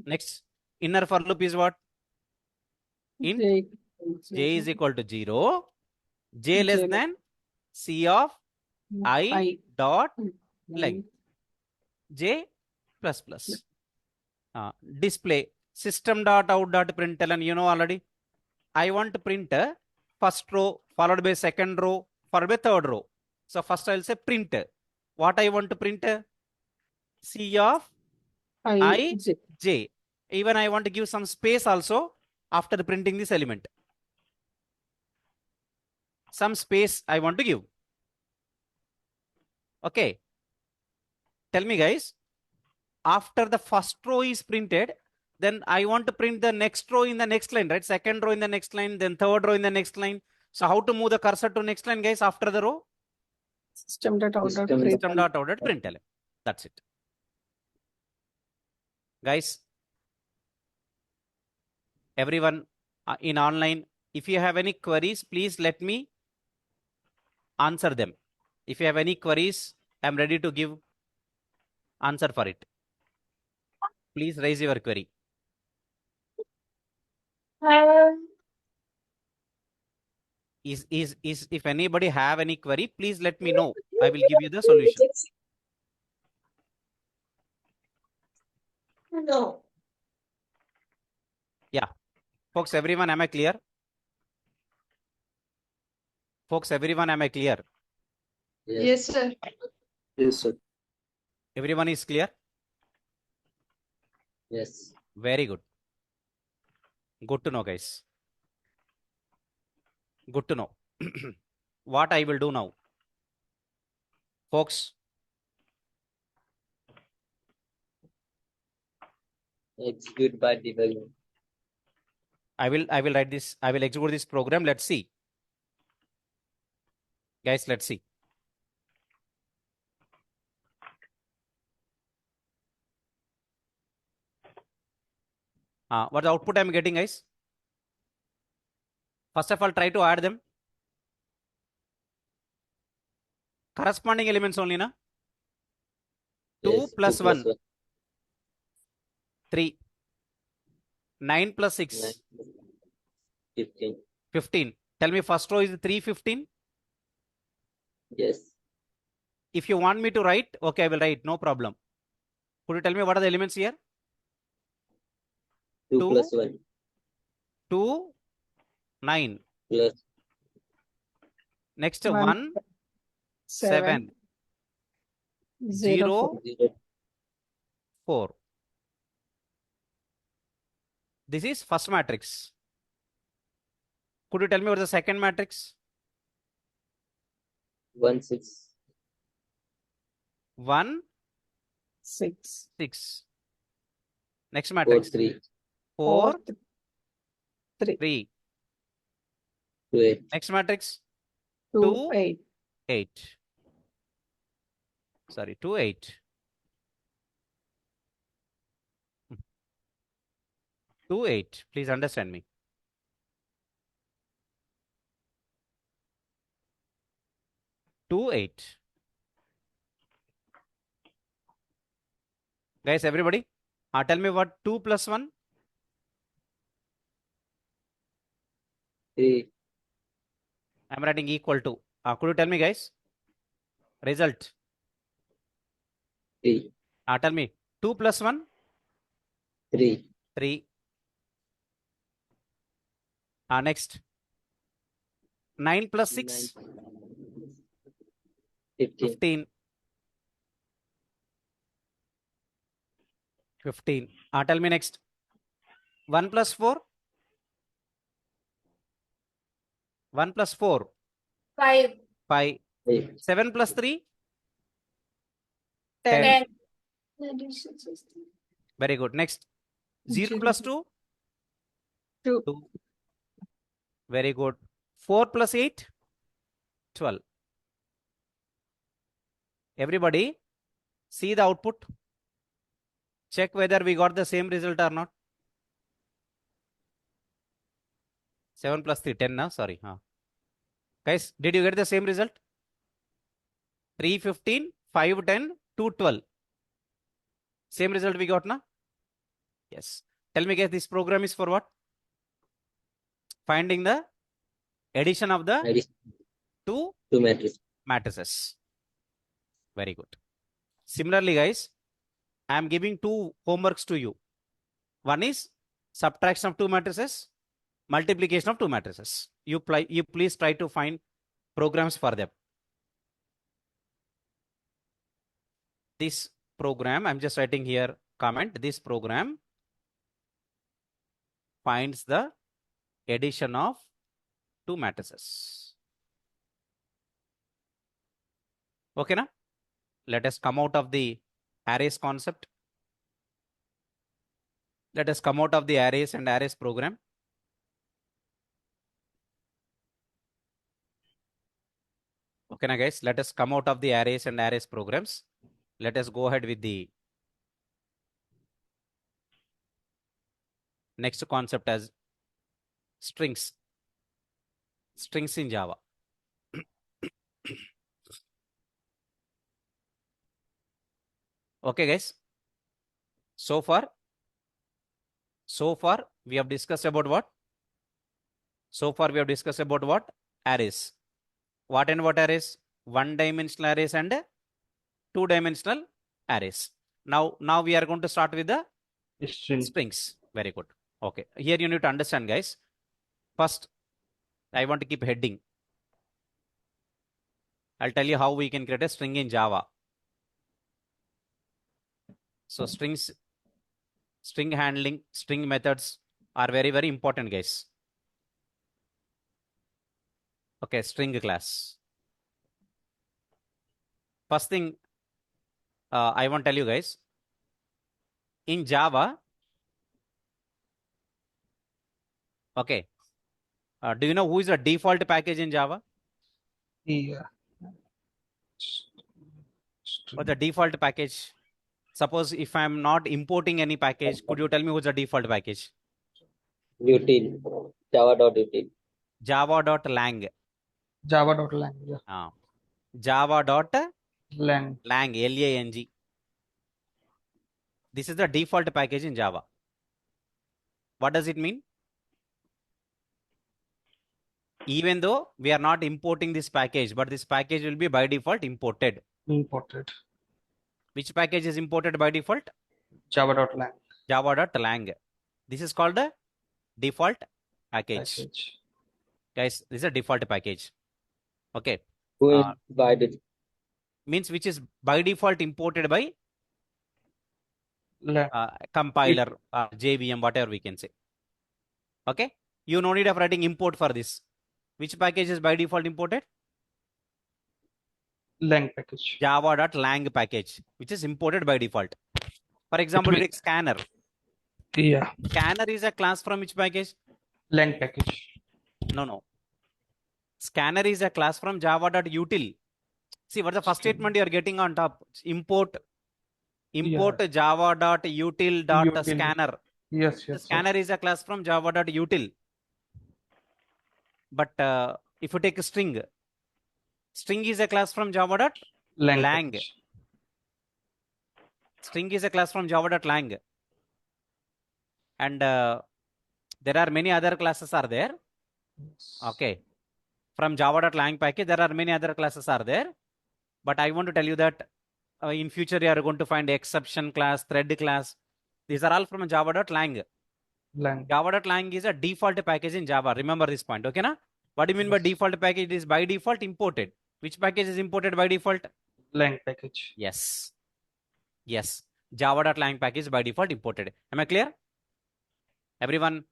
Next, Inner for loop is what? Int J j is equal to 0, j less J than c of I dot length, j plus plus. Display system dot out dot println, you know already. I want to print first row followed by second row followed by third row. So first I'll say print. What I want to print? C of I J. j. Even I want to give some space also after printing this element. Some space I want to give. Okay. Tell me guys, after the first row is printed, then I want to print the next row in the next line, right? Second row in the next line, then third row in the next line. So how to move the cursor to next line, guys, after the row? System dot out dot System println. System dot out dot println. That's it. Guys, everyone in online, if you have any queries, please let me answer them. If you have any queries, I'm ready to give answer for it. Please raise your query. Is if anybody have any query, please let me know. I will give you the solution. No. Yeah. Folks, everyone, am I clear? Folks, everyone, am I clear? Yes, sir. Yes, sir. Everyone is clear? Yes. Very good. Good to know, guys. Good to know. What I will do now, folks, Execute by debugging. I will write this, I will execute this program. Let's see. Guys, let's see. What the output I'm getting, guys? First of all, try to add them. Corresponding elements only, na? 2 plus 1, 3. 9 plus 6, 15. 15. Tell me, first row is 315. Yes. If you want me to write, okay, I will write, no problem. Could you tell me what are the elements here? 2 Two. plus 1 2, 9. plus Next, One. 1, 7, 0, 0. 4. This is first matrix. Could you tell me what is the second matrix? 1 6. 1, 6. 6. Next 4 matrix. 3. 4, 3. 3. 2 8. Next matrix. 2 Two. 8. 8. Sorry, 2, 8. 2, 8. Please understand me. 2, 8. Guys, everybody, tell me what 2 plus 1? 3. I'm writing equal to. Could you tell me, guys? Result. 3. Tell me 2 plus 1? 3. 3. Next. 9 plus 6? 15. 15. 15. Tell me next. 1 plus 4? 1 plus 4? 5. 5. 8. 7 plus 3? 10. Very good. Next. 0 plus 2? 2. 2. Very good. 4 plus 8? 12. Everybody, see the output. Check whether we got the same result or not. 7 plus 3, 10, no? Sorry. Guys, did you get the same result? 3, 15, 5, 10, 2, 12. Same result we got, na? Yes. Tell me guys, this program is for what? Finding the addition of the Addition two to matrix. matrices. Very good. Similarly, guys, I am giving two homeworks to you. One is subtraction of two matrices, multiplication of two matrices. You please try to find programs for them. This program, I'm just writing here comment, this program finds the addition of two matrices. Okay, na? Let us come out of the arrays concept. Let us come out of the arrays and arrays program. Okay, na guys, let us come out of the arrays and arrays programs. Let us go ahead with the next concept as strings. Strings in Java. Okay, guys. So far, we have discussed about what? So far, we have discussed about what? Arrays. What and what arrays? One-dimensional arrays and two-dimensional arrays. Now we are going to start with the strings. Very good. Okay. Here you need to understand, guys. First, I want to keep heading. I'll tell you how we can create a string in Java. So strings, string handling, string methods are very, very important, guys. Okay, string class. First thing I want to tell you guys, in Java, okay, do you know who is the default package in Java? Yeah. Or the default package? Suppose if I'm not importing any package, could you tell me who's the default package? Util. Java.util. Java.lang. Java.lang. Yeah. Java.lang, Lang. L-A-N-G. This is the default package in Java. What does it mean? Even though we are not importing this package, but this package will be by default imported. Imported. Which package is imported by default? Java.lang. Java.lang. This is called the default package. Guys, this is a default package. Okay. Who is by the Means which is by default imported by Lang. compiler, JVM, whatever we can say. Okay. You no need of writing import for this. Which package is by default imported? Lang package. Java.lang package, which is imported by default. For example, take scanner. Yeah. Scanner is a class from which package? Lang package. No. Scanner is a class from java.util. See, what's the first statement you are getting on top? Import java.util.scanner. Yes. The scanner is a class from java.util. But if you take a string is a class from java.lang. String is a class from java.lang. And there are many other classes are there. Okay. From java.lang package, there are many other classes are there. But I want to tell you that in future, you are going to find exception class, thread class. These are all from java.lang. Java.lang is a default package in Java. Remember this point. Okay, na? What do you mean by default package? It is by default imported. Which package is imported by default? Lang package. Yes. Java.lang package is by default imported. Am I clear? Everyone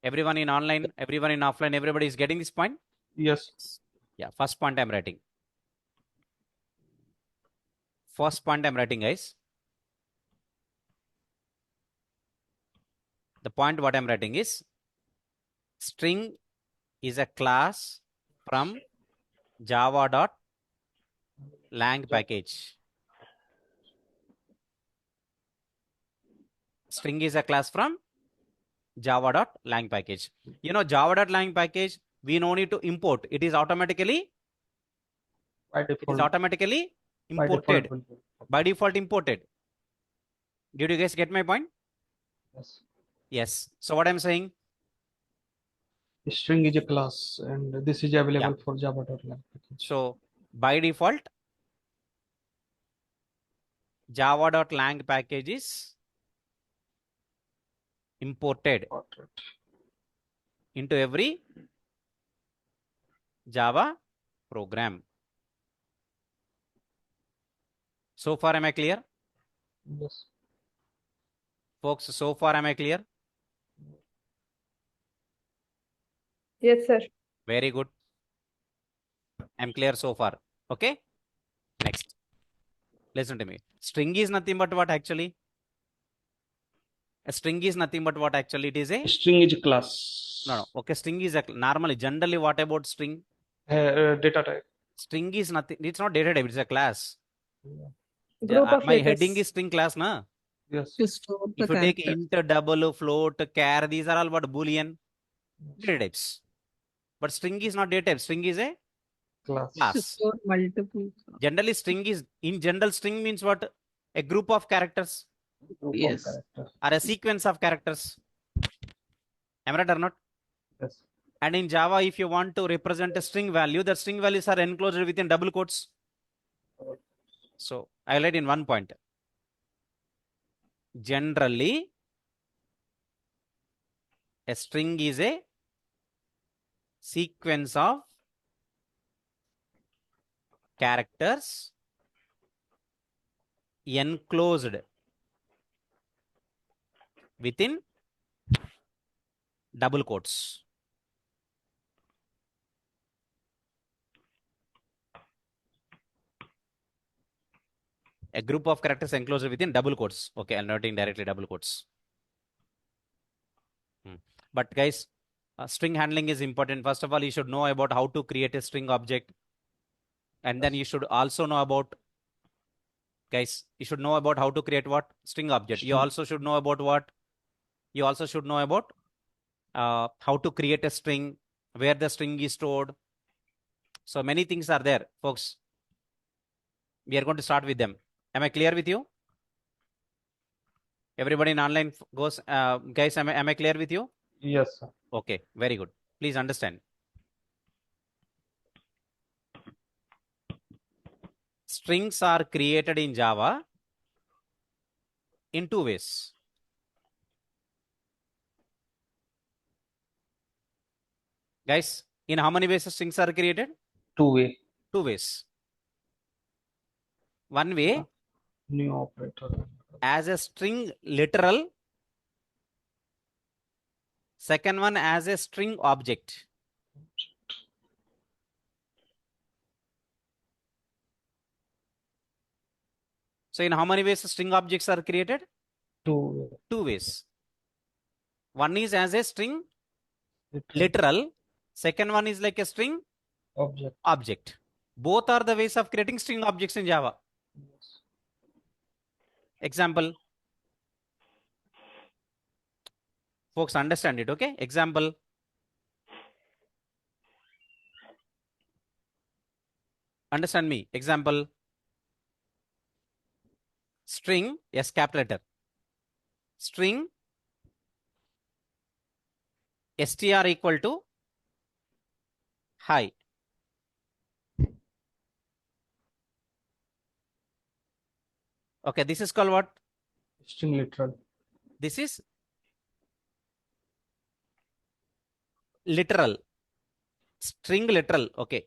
in online, everyone in offline, everybody is getting this point? Yes. Yeah, first point I'm writing. First point I'm writing, guys. The point what I'm writing is string is a class from java.lang package. String is a class from java.lang package. You know, java.lang package, we no need to import. It is automatically imported. By default imported. Did you guys get my point? Yes. Yes. So what I'm saying? String is a class, and this is available for Java.lang package. So by default, java.lang package is imported into every Java program. So far, am I clear? Yes. Folks, so far, am I clear? Yes, sir. Very good. I'm clear so far. Okay. Next. Listen to me. String is nothing but what actually? A string is nothing but what actually it is a? String is a class. No. Okay. String is a normally, generally, what about string? Data type. String is nothing. It's not data type. It's a class. Group of My letters. heading is string class, na? Yes. To store the If you take character. int, double, float, char, these are all what Boolean data types. But string is not data type. String is a Class. To class. store multiple. Generally, string is in general. String means what? A group of characters Group Yes. of characters. or a sequence of characters. Am I right or not? Yes. And in Java, if you want to represent a string value, the string values are enclosed within double quotes. So I highlight in one point. Generally, a string is a sequence of characters enclosed within double quotes. A group of characters enclosed within double quotes. Okay, I'm noting directly double quotes. But guys, string handling is important. First of all, you should know about how to create a string object. And then you should also know about, guys, you should know about how to create what? String object. You String. also should know about what? You also should know about how to create a string, where the string is stored. So many things are there, folks. We are going to start with them. Am I clear with you? Everybody in online goes, guys, am I clear with you? Yes, sir. Okay, very good. Please understand. Strings are created in Java in two ways. Guys, in how many ways strings are created? Two way. Two ways. One way, New operator. as a string literal. Second one, as a string object. So in how many ways string objects are created? Two way. Two ways. One is as a string Literal. literal. Second one is like a string Object. object. Both are the ways of creating string objects in Java. Yes. Example. Folks, understand it, okay? Example. Understand me. Example. String, yes, capital letter. String str equal to hi. Okay, this is called what? String literal. This is literal. String literal. Okay.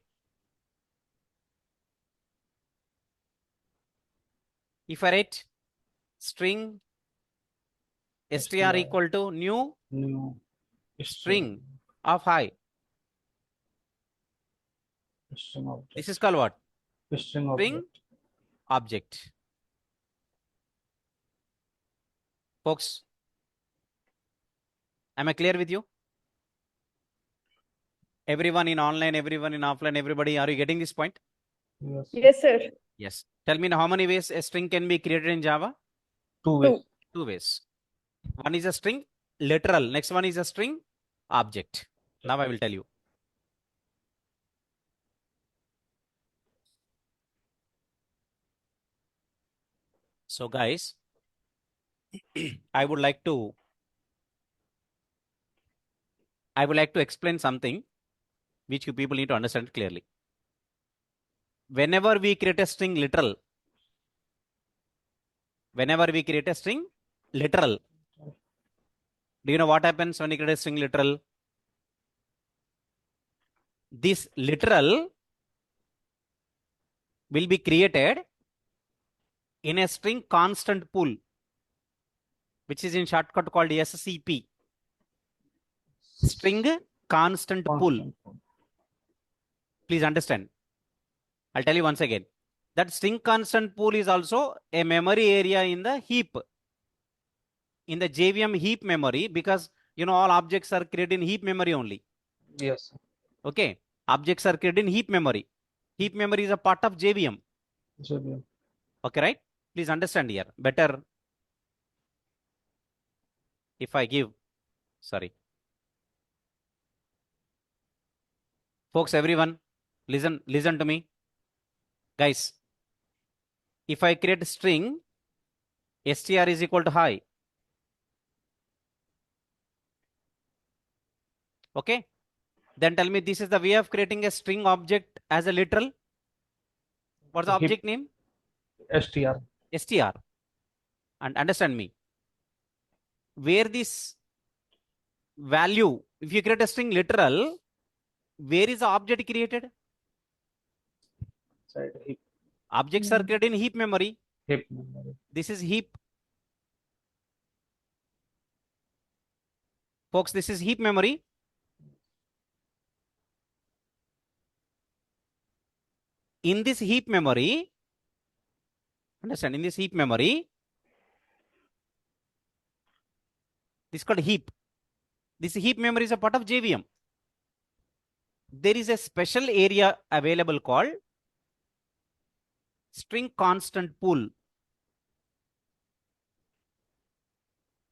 If I write string str equal to new New string of hi. String object. This is called what? String String object. object. Folks, am I clear with you? Everyone in online, everyone in offline, everybody, are you getting this point? Yes. Yes, sir. Yes. Tell me now, how many ways a string can be created in Java? Two way. Two ways. One is a string literal. Next one is a string object. Now I will tell you. So guys, I would like to I would like to explain something which you people need to understand clearly. Whenever we create a string literal, do you know what happens when you create a string literal? This literal will be created in a string constant pool, which is in shortcut called SCP. String constant pool. Constant. Please understand. I'll tell you once again. That string constant pool is also a memory area in the heap. In the JVM heap memory, because you know all objects are created in heap memory only. Yes. Okay. Objects are created in heap memory. Heap memory is a part of JVM. JVM. Okay, right? Please understand here. Better if I give, sorry. Folks, everyone, listen to me. Guys, if I create a string, str is equal to hi. Okay. Then tell me, this is the way of creating a string object as a literal. What's the Heap. object name? STR. str. And understand me. Where this value, if you create a string literal, where is the object created? Side heap. Objects are created in heap memory. Heap memory. This is heap. Folks, this is heap memory. In this heap memory, understand, in this heap memory, this is called heap. This heap memory is a part of JVM. There is a special area available called string constant pool.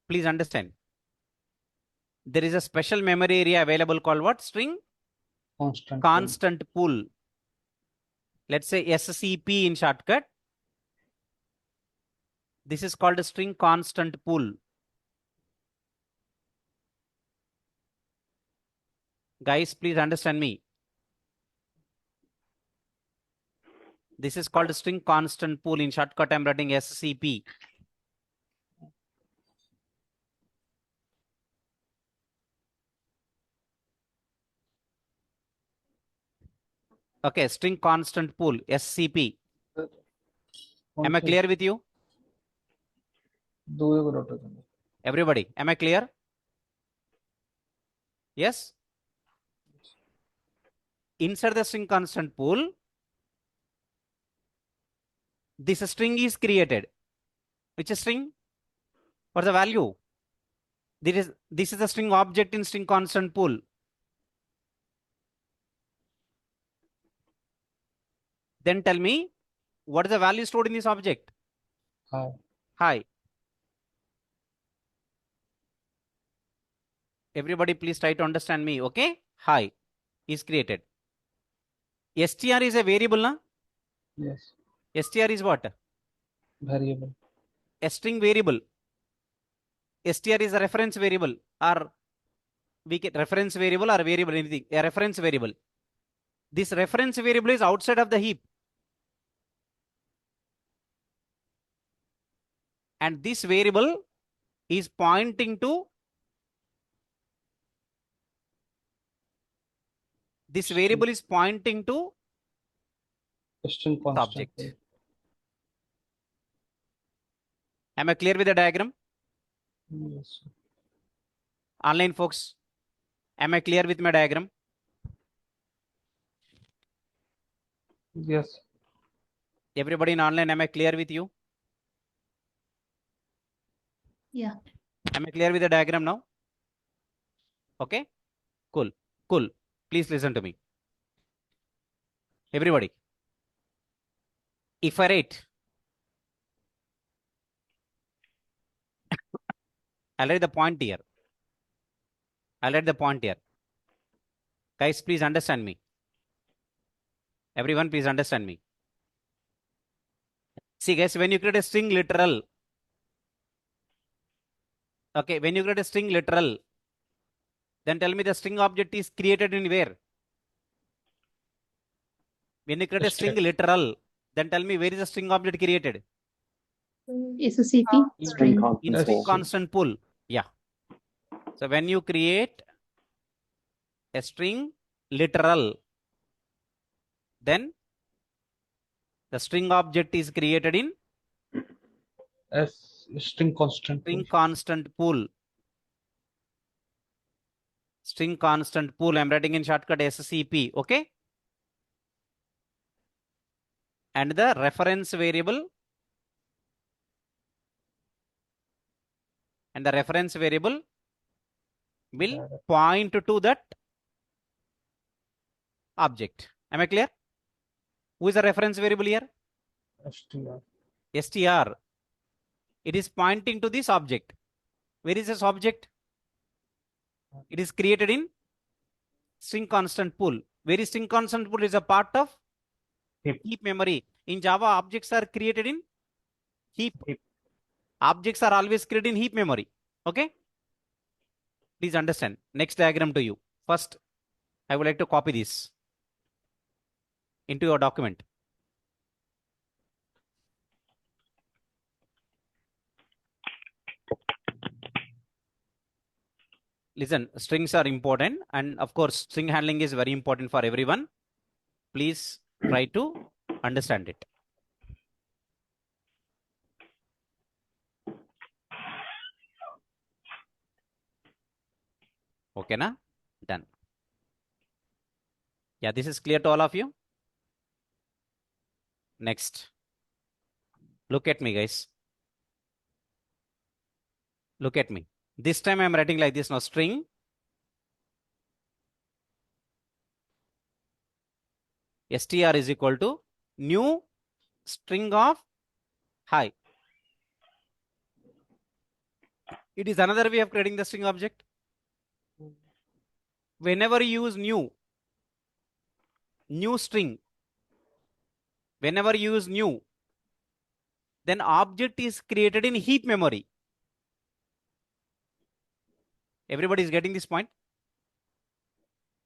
Please understand. There is a special memory area available called what? String constant pool. Let's say SCP in shortcut. This is called a string constant pool. Guys, please understand me. This is called a string constant pool. In shortcut, I'm writing SCP. Okay, string constant pool, SCP. Am I clear with you? Everybody, am I clear? Yes? Inside the string constant pool, this string is created. Which string? What's the value? This is the string object in string constant pool. Then tell me, what is the value stored in this object? Hi. Hi. Everybody, please try to understand me, okay? Hi is created. str is a variable, na? Yes. str is what? Variable. A string variable. str is a reference variable, or we get reference variable or variable, anything. A reference variable. This reference variable is outside of the heap. And this variable is pointing to String the constant. object. Am I clear with the diagram? Yes. Online folks, am I clear with my diagram? Yes. Everybody in online, am I clear with you? Yeah. Am I clear with the diagram now? Okay, cool. Please listen to me. Everybody, if I write, I'll write the point here. Guys, please understand me. Everyone, please understand me. See guys, when you create a string literal, okay, when you create a string literal, Then tell me the string object is created in where? When you create a string String. literal, then tell me where is the string object created? SCP String string. constant In Yes. string pool. constant pool. Yeah. So when you create a string literal, then the string object is created in As string constant string pool. constant pool. String constant pool. I'm writing in shortcut SCP. Okay. And the reference variable. And the reference variable will point to that object. Am I clear? Who is the reference variable here? str. str. It is pointing to this object. Where is this object? It is created in string constant pool. Where is string constant pool is a part of Heap. memory. In Java, objects are created in heap. Heap. Objects are always created in heap memory. Okay? Please understand. Next diagram to you. First, I would like to copy this into your document. Listen, strings are important, and of course, string handling is very important for everyone. Please try to understand it. Okay, na? Done. Yeah, this is clear to all of you. Next. Look at me, guys. Look at me. This time I'm writing like this now, string str is equal to new string of hi. It is another way of creating the string object. Whenever you use new string, whenever you use new, then object is created in heap memory. Everybody is getting this point?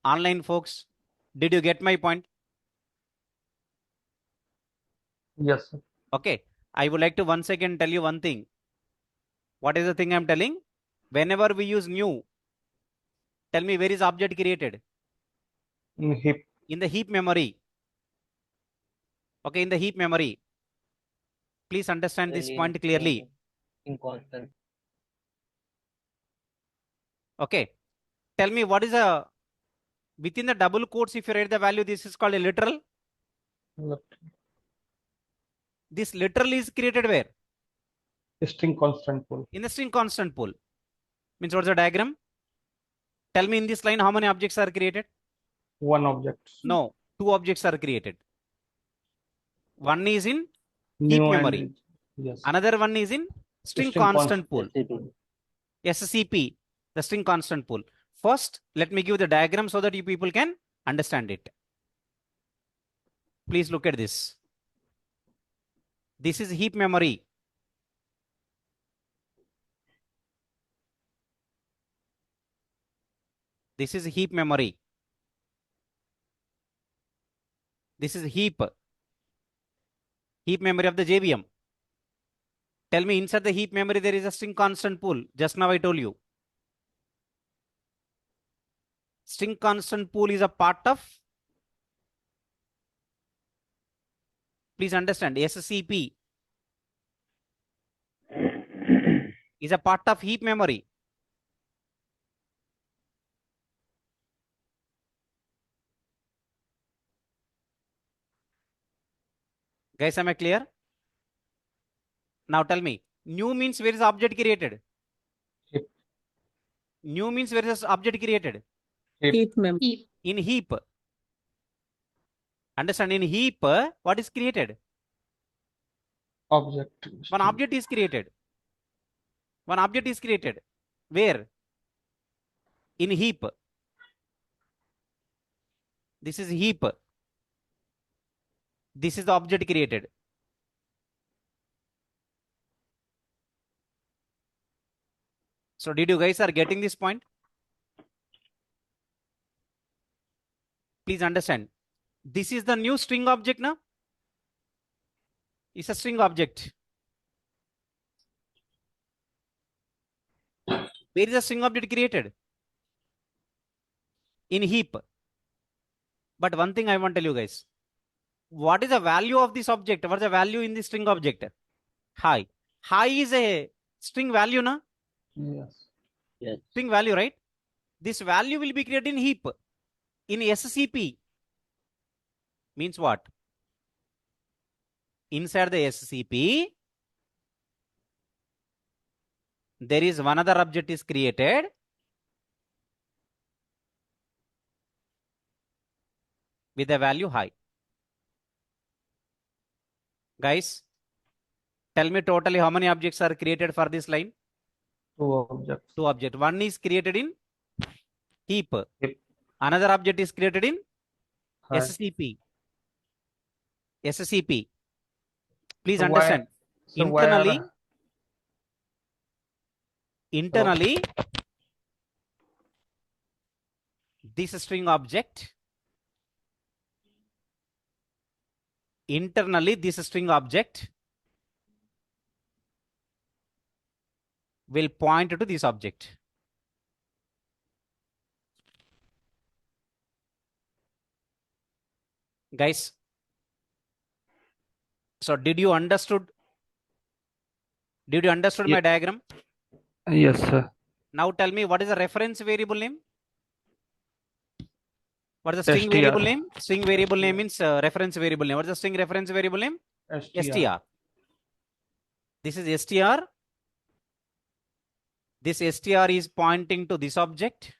Online folks, did you get my point? Yes, sir. Okay. I would like to once again tell you one thing. What is the thing I'm telling? Whenever we use new, tell me where is object created? In heap. In the heap memory. Okay, in the heap memory. Please understand this point clearly. In constant. Okay. Tell me what is a, within the double quotes, if you write the value, this is called a literal. Left. This literal is created where? String constant pool. In the string constant pool. Means what's the diagram? Tell me in this line how many objects are created? One object. No, two objects are created. One is in heap New memory. and yes. Another one is in string String constant pool. SCP. SCP, the string constant pool. First, let me give the diagram so that you people can understand it. Please look at this. This is heap memory. This is heap memory. This is heap memory of the JVM. Tell me, inside the heap memory, there is a string constant pool. Just now I told you. String constant pool is a part of, please understand, SCP is a part of heap memory. Guys, am I clear? Now tell me, new means where is the object created? Heap. New means where is the object created? Heap. Heap. In heap. Understand, in heap, what is created? Object. One object is created. One object is created. Where? In heap. This is heap. This is the object created. So did you guys are getting this point? Please understand. This is the new string object now. It's a string object. Where is the string object created? In heap. But one thing I want to tell you guys. What is the value of this object? What is the value in the string object? High. High is a string value, na? Yes. Yes. String value, right? This value will be created in heap. In SCP. Means what? Inside the SCP, there is one other object is created. With a value high. Guys, tell me totally how many objects are created for this line? 2 objects. 2 objects. One is created in heap. Heap. Another object is created in High. SCP. SCP. Please So understand. So why are Internally, this string object. Internally, this string object will point to this object. Guys, so did you understood my diagram? Yes, sir. Now tell me, what is the reference variable name? What is the string STR. variable name? String variable name means reference variable name. What is the string reference variable name? STR. This is STR. This STR is pointing to this object.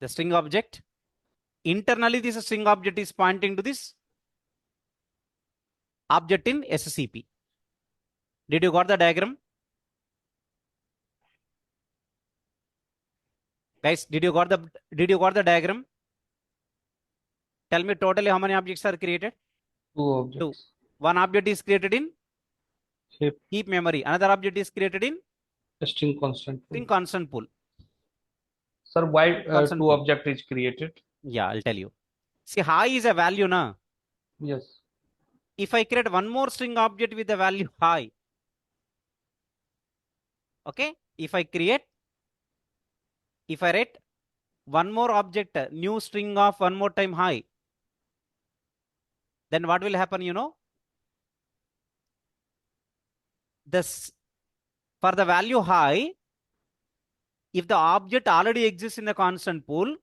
The string object. Internally, this string object is pointing to this object in SCP. Did you got the diagram? Guys, did you got the diagram? Tell me totally how many objects are created? 2 objects. One object is created in Heap. memory. Another object is created in A string constant. string constant pool. Sir, why Constant 2 pool. object is created? Yeah, I'll tell you. See, high is a value, na? Yes. If I create one more string object with the value high, okay? If I write one more object, new string of one more time high, then what will happen, you know? This, for the value high, if the object already exists in the constant pool,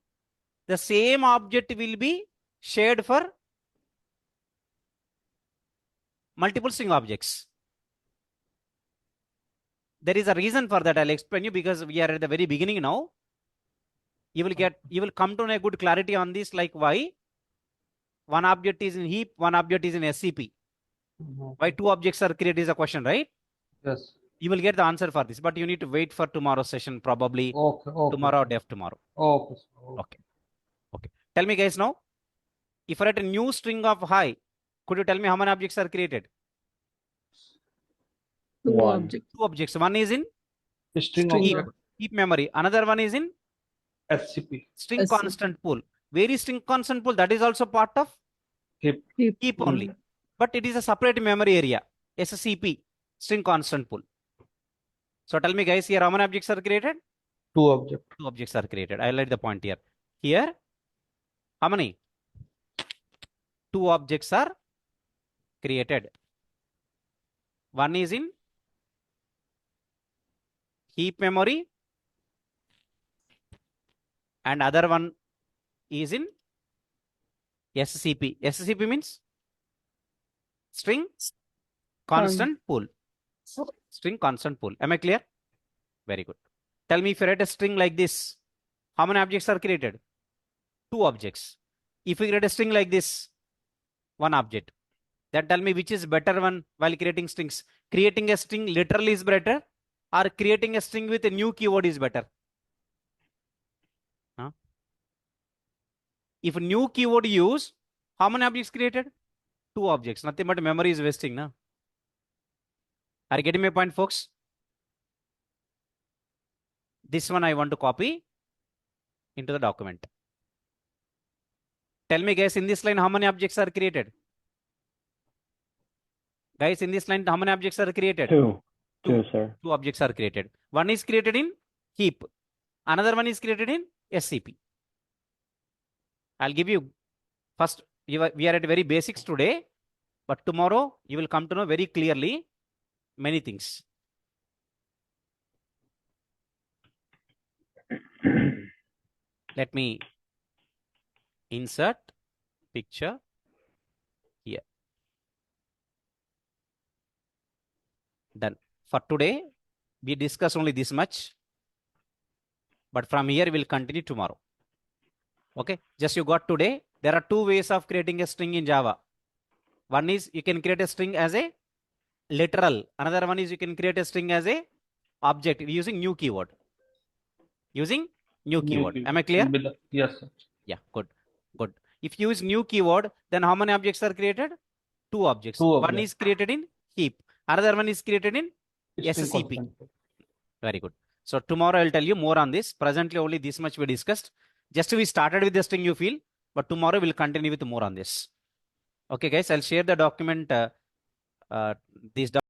the same object will be shared for multiple string objects. There is a reason for that. I'll explain you because we are at the very beginning now. You will come to know a good clarity on this, like why one object is in heap, one object is in SCP. Why 2 objects are created is a question, right? Yes. You will get the answer for this, but you need to wait for tomorrow's session, probably Okay. tomorrow or day after tomorrow. Okay. Okay. Tell me, guys, now, if I write a new string of high, could you tell me how many objects are created? 2 One. objects. 2 objects. One is in String String object. heap memory. Another one is in SCP. string SCP. constant pool. Where is string constant pool? That is also part of Heap. heap only. But it is a separate memory area. SCP, string constant pool. So tell me, guys, here how many objects are created? 2 object. 2 objects are created. I'll write the point here. Here, how many? 2 objects are created. One is in heap memory and other one is in SCP. SCP means string constant pool. String constant pool. Am I clear? Very good. Tell me, if you write a string like this, how many objects are created? 2 objects. If you create a string like this, 1 object. Then tell me which is better one while creating strings. Creating a string literally is better, or creating a string with a new keyword is better? Huh? If new keyword use, how many objects created? 2 objects. Nothing but memory is wasting, na? Are you getting my point, folks? This one I want to copy into the document. Tell me, guys, in this line, how many objects are created? Guys, in this line, how many objects are created? Two. Two. Two, sir. Two objects are created. One is created in heap. Another one is created in SCP. I'll give you first, we are at very basics today, but tomorrow you will come to know very clearly many things. Let me insert picture here. Done. For today, we discuss only this much, but from here we'll continue tomorrow. Okay, just you got today. There are two ways of creating a string in Java. One is you can create a string as a literal. Another one is you can create a string as a object using new keyword. Using new keyword. Am I clear? Yes, sir. Yeah, good, good. If you use new keyword, then how many objects are created? Two objects. Two One objects. is created in heap. Another one is created in String SCP. constant. Very good. So tomorrow I'll tell you more on this. Presently only this much we discussed. Just we started with the string you feel, but tomorrow we'll continue with more on this. Okay, guys, I'll share the document. These